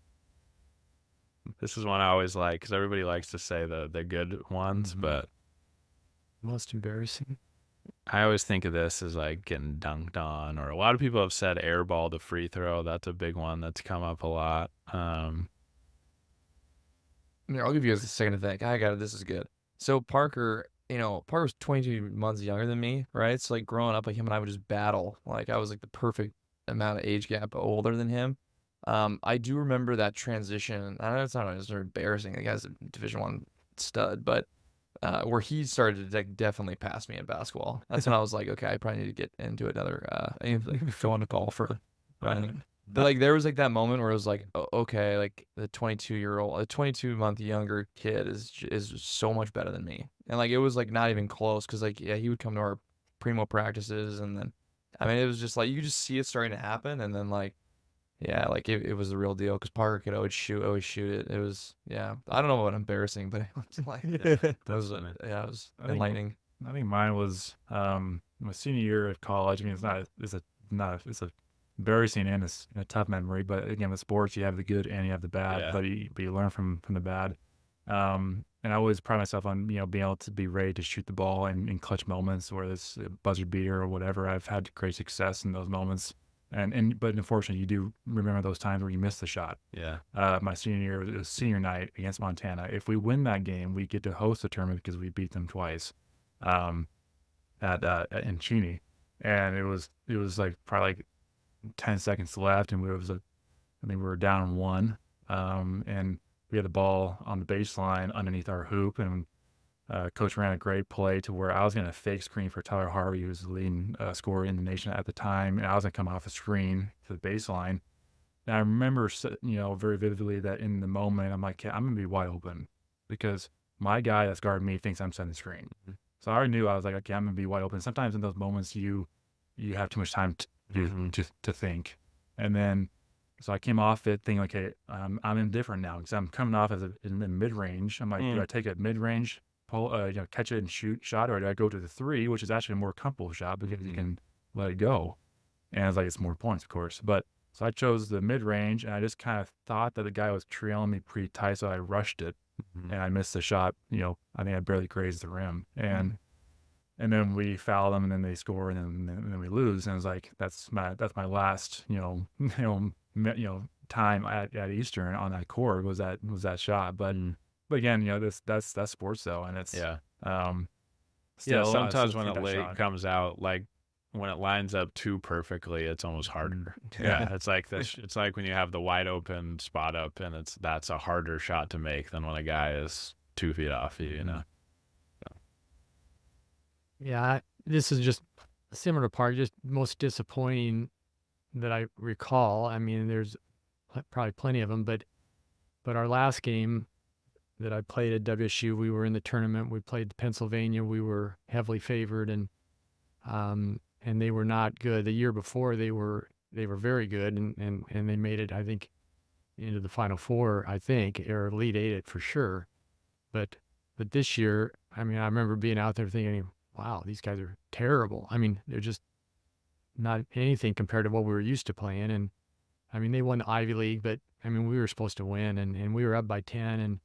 This is one I always like, because everybody likes to say the good ones, but
Most embarrassing.
I always think of this as like getting dunked on, or a lot of people have said airball to free throw. That's a big one that's come up a lot.
Here, I'll give you a second to think. I got it. This is good. So Parker, Parker's 22 months younger than me, right? So like growing up, like him and I would just battle. Like I was like the perfect amount of age gap older than him. I do remember that transition. I know it's not embarrassing. The guy's a Division I stud, but where he started to definitely pass me in basketball. That's when I was like, okay, I probably need to get into another. I need to go on a call for running. But like there was like that moment where it was like, okay, like the 22-month younger kid is so much better than me, and like it was like not even close, because like he would come to our primo practices, and then I mean it was just like you could just see it starting to happen, and then like like it was the real deal, because Parker could always shoot it. It was I don't know what embarrassing, but it was like it was enlightening.
I think mine was my senior year of college. I mean, it's a embarrassing and a tough memory, but again, with sports, you have the good and you have the bad, but you learn from the bad. And I always pride myself on being able to be ready to shoot the ball in clutch moments, whether it's a buzzer beater or whatever. I've had great success in those moments, but unfortunately, you do remember those times where you miss the shot.
Yeah.
My senior year, it was senior night against Montana. If we win that game, we get to host the tournament because we beat them twice, in Cheney, and it was like probably like 10 seconds left, and we were down 1, and we had the ball on the baseline underneath our hoop, and coach ran a great play to where I was going to fake screen for Tyler Harvey, who was the leading scorer in the nation at the time, and I was going to come off the screen to the baseline. And I remember, very vividly that in the moment, I'm like, I'm going to be wide open because my guy that's guarding me thinks I'm setting the screen. Mm-hmm. So I already knew, I was like, okay, I'm going to be wide open. Sometimes in those moments, you have too much time to think. And then, so I came off it thinking, okay, I'm indifferent now because I'm coming off in the mid-range. I'm like, do I take a mid-range, catch it and shoot shot, or do I go to the 3, which is actually a more comfortable shot because you can let it go? And it's like, it's more points, of course. But so I chose the mid-range, and I just kind of thought that the guy was trailing me pretty tight, so I rushed it, and I missed the shot. I think I barely grazed the rim. And then we foul them, and then they score, and then we lose. And it was like, that's my last, time at Eastern on that court was that shot. But again, you know, that's sports though, and it's still
sometimes when
take
it
that
late
shot.
comes out, like when it lines up too perfectly, it's almost harder. It's like this. It's like when you have the wide open spot up, and that's a harder shot to make than when a guy is 2 feet off you. You know.
Yeah, this is just a similar part, just most disappointing that I recall. I mean, there's probably plenty of them, but our last game that I played at WSU, we were in the tournament. We played Pennsylvania. We were heavily favored, and they were not good. The year before, they were very good, and they made it, I think, into the Final Four, I think, or Elite Eight for sure. But this year, I mean, I remember being out there thinking, wow, these guys are terrible. I mean, they're just not anything compared to what we were used to playing. And I mean, they won the Ivy League, but I mean, we were supposed to win, and we were up by 10,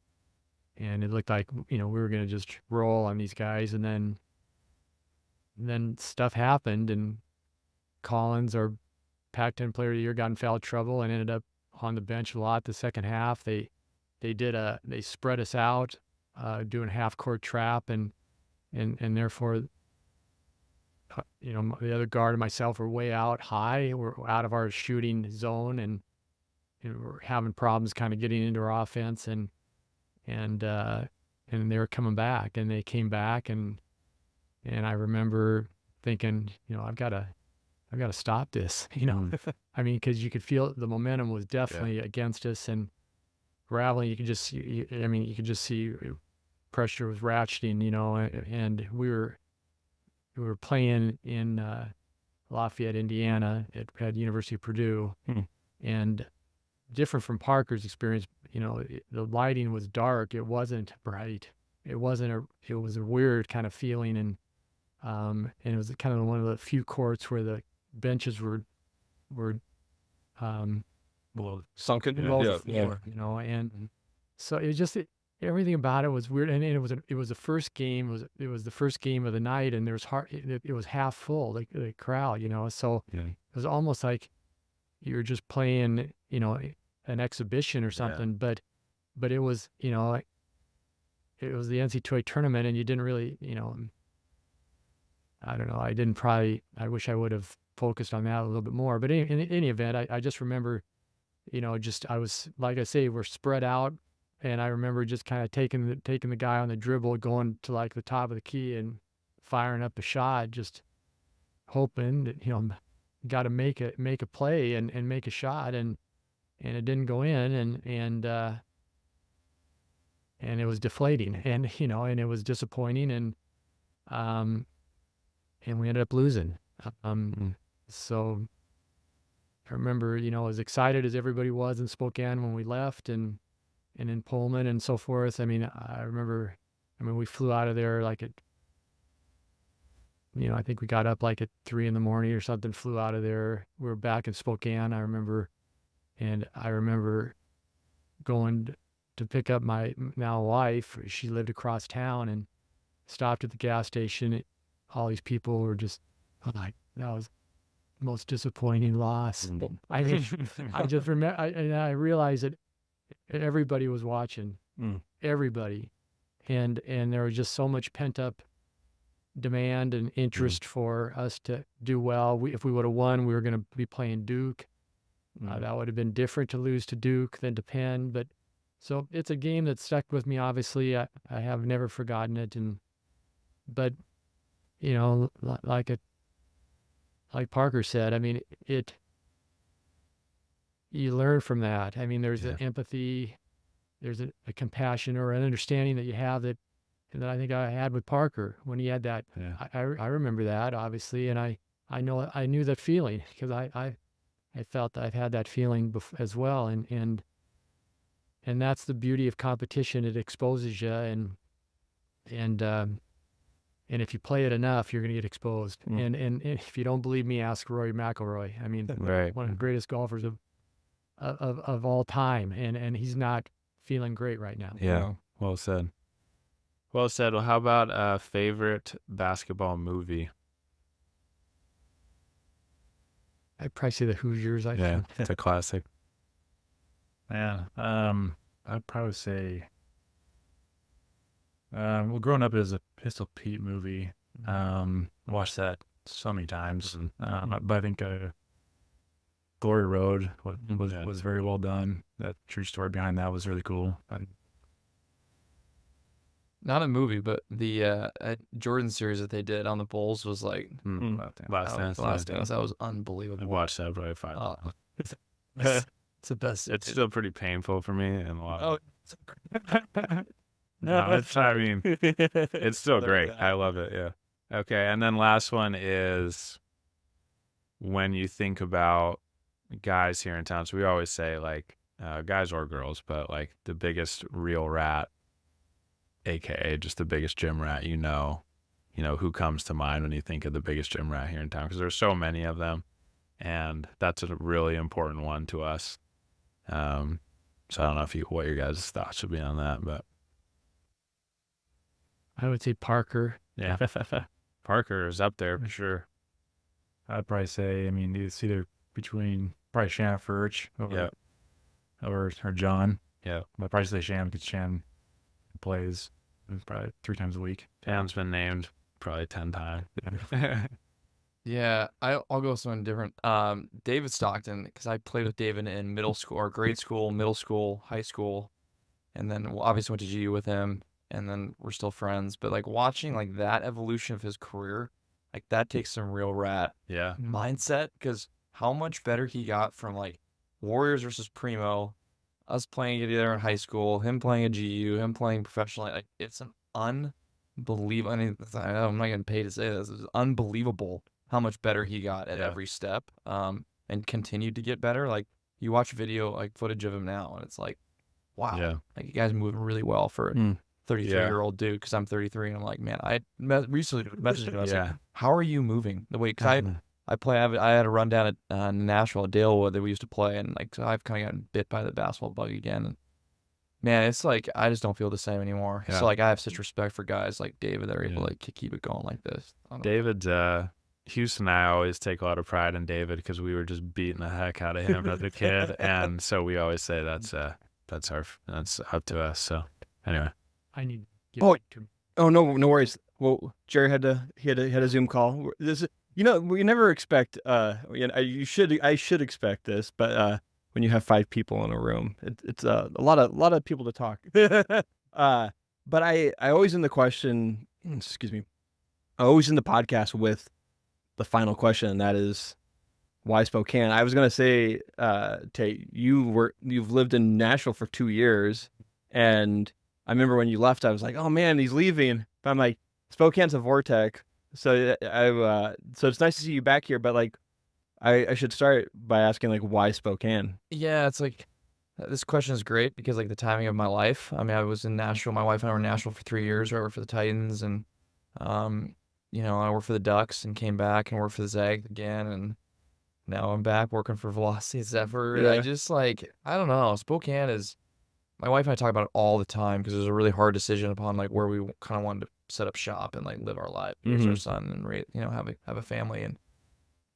and it looked like, you know, we were going to just roll on these guys. And then stuff happened, and Collins, our Pac-10 Player of the Year, got in foul trouble and ended up on the bench a lot the second half. They spread us out, doing half-court trap, and therefore, you know, the other guard and myself were way out high. We're out of our shooting zone, and we're having problems kind of getting into our offense, and they were coming back, and they came back, and I remember thinking, you know, I've got to stop this, you know. I mean, because you could feel the momentum was definitely against us, and rattling. You could just see pressure was ratcheting, you know, and we were playing in Lafayette, Indiana at University of Purdue, and different from Parker's experience, you know, the lighting was dark. It wasn't bright. It was a weird kind of feeling, and it was kind of one of the few courts where the benches were
below sunken,
below the floor, you know, and so it just everything about it was weird, and it was the first game. It was the first game of the night, and there was it was half full, like the crowd, you know. So it was almost like you were just playing, you know, an exhibition or something. But it was, you know, like, it was the NCAA tournament, and you didn't really, you know, I don't know. I wish I would have focused on that a little bit more. But in any event, I just remember, you know, I was, like I say, we're spread out. And I remember just kind of taking the guy on the dribble, going to like the top of the key and firing up a shot, just hoping that, you know, got to make a play and make a shot, and it didn't go in, and it was deflating, and, you know, and it was disappointing, and we ended up losing. So I remember, you know, as excited as everybody was in Spokane when we left, and in Pullman and so forth. I mean, I remember, we flew out of there like at, you know, I think we got up like at 3 a.m. or something, flew out of there. We were back in Spokane, I remember. And I remember going to pick up my now wife. She lived across town, and stopped at the gas station. All these people were just, like, that was the most disappointing loss. I just remember, I realized that everybody was watching, everybody, and there was just so much pent up demand and interest for us to do well. If we would have won, we were going to be playing Duke. That would have been different to lose to Duke than to Penn. But so it's a game that stuck with me. Obviously, I have never forgotten it. But you know, like Parker said, I mean, you learn from that. I mean, there's an empathy, there's a compassion or an understanding that you have that I think I had with Parker when he had that. I remember that, obviously, and I knew that feeling, because I felt that I've had that feeling as well, and that's the beauty of competition. It exposes you, and if you play it enough, you're going to get exposed. And if you don't believe me, ask Rory McIlroy. I mean, one of the greatest golfers of all time, and he's not feeling great right now.
Yeah, well said. Well said. Well, how about a favorite basketball movie?
I'd probably say the Hoosiers.
It's a classic.
Man, I'd probably say, well, growing up as a Pistol Pete movie, watched that so many times. But I think Glory Road was very well done. That true story behind that was really cool.
Not a movie, but the Jordan series that they did on the Bulls was like
Last Dance.
That was unbelievable.
I watched that probably 5 times.
It's the best.
It's still pretty painful for me and a lot.
Oh,
No, I mean, it's still great. I love it. Yeah. Okay. And then last one is when you think about guys here in town. So we always say like guys or girls, but like the biggest real rat, AKA just the biggest gym rat, who comes to mind when you think of the biggest gym rat here in town? Because there's so many of them. And that's a really important one to us. So I don't know what your guys' thoughts would be on that, but
I would say Parker.
yeah, Parker is up there for sure.
I'd probably say, I mean, it's either between probably Shan Furch or John.
Yeah.
But I'd probably say Shan because Shan plays probably 3 times a week.
Dan's been named probably 10 times.
yeah. I'll go with someone different. David Stockton, because I played with David in middle school or grade school, middle school, high school, and then obviously went to GU with him, and then we're still friends. But like watching like that evolution of his career, like that takes some real rat
Yeah.
mindset, because how much better he got from like Warriors versus Primo, us playing together in high school, him playing at GU, him playing professionally. Like it's an unbelievable. I mean, I'm not getting paid to say this. It's unbelievable how much better he got at every step, and continued to get better. Like you watch video, like footage of him now, and it's like, wow, like you guys moving really well for a 33-year-old dude. Because I'm 33, and I'm like, man, I recently messaged him. I was like, how are you moving the way? Because I had a run down at Nashville at Dalewood that we used to play, and like so I've kind of gotten bit by the basketball bug again. And man, it's like I just don't feel the same anymore. So like I have such respect for guys like David that are able to keep it going like this.
David's Houston and I always take a lot of pride in David because we were just beating the heck out of him as a kid, and so we always say that's up to us. So anyway,
I need to get
no worries. Well, Jerry had a Zoom call. We never expect. I should expect this, but when you have 5 people in a room, it's a lot of people to talk. But I always end the question. Excuse me. I always end the podcast with the final question, and that is, why Spokane? I was gonna say, Tate, you've lived in Nashville for 2 years, and I remember when you left, I was like, oh man, he's leaving. But I'm like, Spokane's a vortex. So so it's nice to see you back here, but like, I should start by asking like, why Spokane?
Yeah, it's like this question is great because like the timing of my life. I mean, I was in Nashville. My wife and I were in Nashville for 3 years. I worked for the Titans, and I worked for the Ducks and came back and worked for the Zags again, and now I'm back working for Velocity Zephyr. And I just like, I don't know. Spokane is. My wife and I talk about it all the time because it was a really hard decision upon like where we kind of wanted to set up shop and like live our life, raise our son, and have a family. And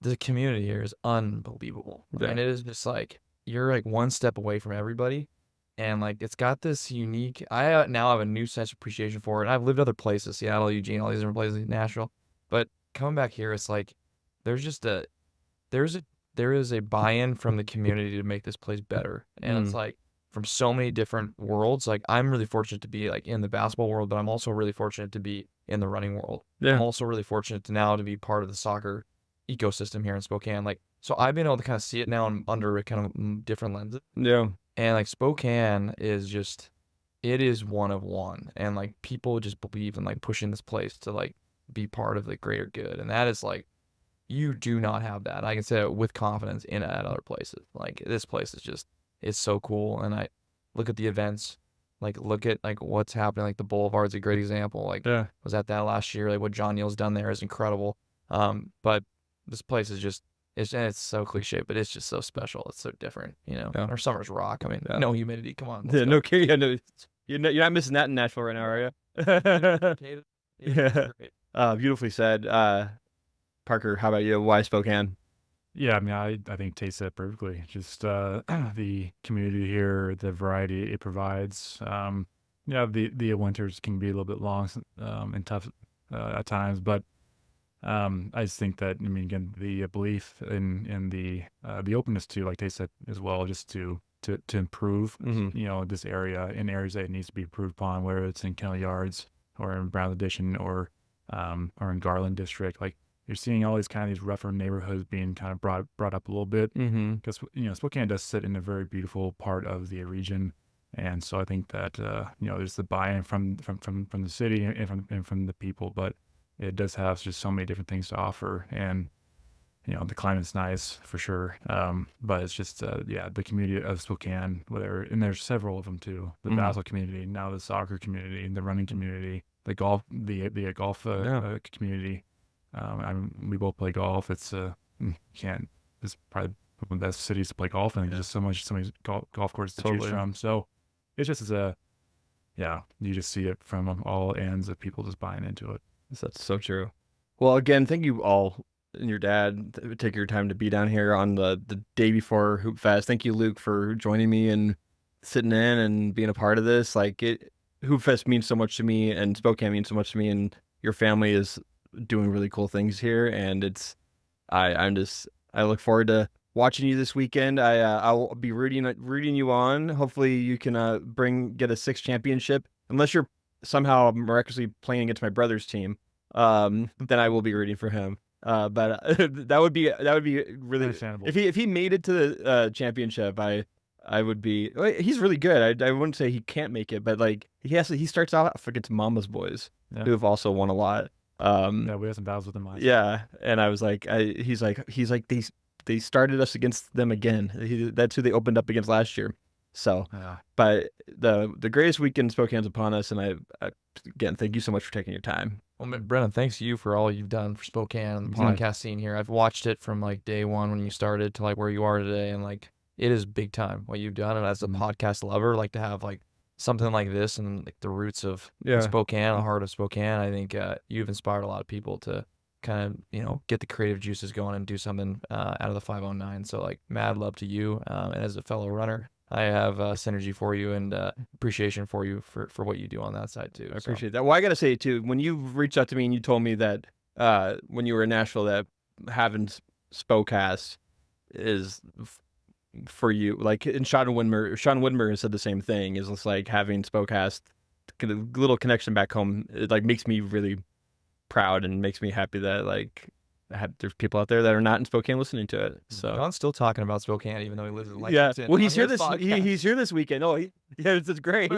the community here is unbelievable, and it is just like you're like one step away from everybody, and like it's got this unique. I now have a new sense of appreciation for it. And I've lived other places, Seattle, Eugene, all these different places, Nashville, but coming back here, it's like there is a buy-in from the community to make this place better, and it's like. From so many different worlds. Like I'm really fortunate to be like in the basketball world, but I'm also really fortunate to be in the running world. I'm also really fortunate to be part of the soccer ecosystem here in Spokane. Like, so I've been able to kind of see it now under kind of different lenses.
Yeah.
And like Spokane is just, it is one of one. And like people just believe in like pushing this place to like be part of the greater good. And that is like, you do not have that. I can say it with confidence at other places. Like this place is just, it's so cool. And I look at the events, like look at like what's happening. Like the Boulevard's a great example. Like was at that last year. Like what John Neal's done there is incredible. But this place is just, it's so cliche, but it's just so special. It's so different, Our summers rock. I mean, no humidity. Come on.
No kidding. No, you're not missing that in Nashville right now, are you? Yeah. Beautifully said. Parker, how about you? Why Spokane?
Yeah, I mean, I think Tate said it perfectly. Just the community here, the variety it provides. Yeah, the winters can be a little bit long and tough at times, but I just think that, I mean, again, the belief in the openness to, like Tate said as well, just to improve, this area in areas that it needs to be improved upon, whether it's in Kennel Yards or in Brown Addition or in Garland District. Like, you're seeing all these these rougher neighborhoods being kind of brought up a little bit, because Spokane does sit in a very beautiful part of the region, and so I think that there's the buy-in from the city and from the people, but it does have just so many different things to offer, and the climate's nice for sure, but it's just the community of Spokane, and there's several of them too. The basketball community, now the soccer community, the running community, the golf community. We both play golf. It's it's probably one of the best cities to play golf in. There's just so many golf courses to choose from. So it's just you just see it from all ends of people just buying into it.
That's so true. Well, again, thank you all and your dad take your time to be down here on the day before Hoopfest. Thank you, Luke, for joining me and sitting in and being a part of this. Hoopfest means so much to me, and Spokane means so much to me, and your family is doing really cool things here, and I look forward to watching you this weekend. I'll be rooting you on. Hopefully you can get a 6th championship, unless you're somehow miraculously playing against my brother's team. Then I will be rooting for him. But that would be really
understandable.
If he made it to the championship, I would be. He's really good. I wouldn't say he can't make it, but he starts off against Mama's boys, who have also won a lot.
We had some battles with them last year.
Yeah, and I was like, he's like they started us against them again. That's who they opened up against last year. So, but the greatest weekend in Spokane's upon us, and I again thank you so much for taking your time.
Well, Brennan, thanks to you for all you've done for Spokane and the podcast scene here. I've watched it from day one when you started to where you are today, and it is big time what you've done. And as a podcast lover, to have something like this and the roots of Spokane, the heart of Spokane, I think you've inspired a lot of people to kind of get the creative juices going and do something out of the 509. So mad love to you, and as a fellow runner, I have synergy for you and appreciation for you for what you do on that side too.
I appreciate that. Well, I got to say too, when you reached out to me and you told me that when you were in Nashville that having Spokast is for you, and Sean Widmer has said the same thing, is just having Spokast, a little connection back home, it makes me really proud and makes me happy that there's people out there that are not in Spokane listening to it. So
John's still talking about Spokane even though he lives in Lexington.
Yeah, well, he's here he's here this weekend. Oh, it's great.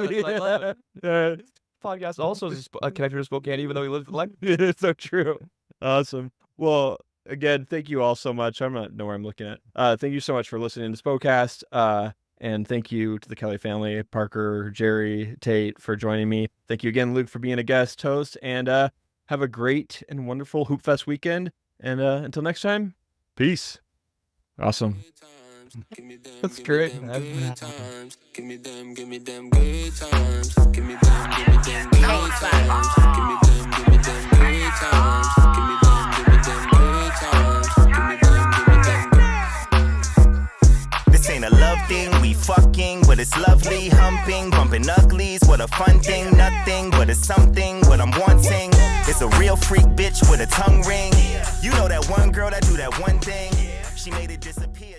Podcast also is connected to Spokane even though he lives in Lexington.
It's so true. Awesome. Well, again, thank you all so much. I don't know where I'm looking at. Thank you so much for listening to Spokast. And thank you to the Kelly family, Parker, Jerry, Tate, for joining me. Thank you again, Luke, for being a guest host. And have a great and wonderful Hoopfest weekend. And until next time, peace. Awesome.
That's great.
Give me them good times. Give me them good times. Give me them good times. Give me them good times. Give me them good times. Give me them.
This ain't a love thing, we fucking, but it's lovely. Humping, bumping uglies, what a fun thing. Nothing, but it's something, what I'm wanting. It's a real freak bitch with a tongue ring. You know that one girl that do that one thing. She made it disappear.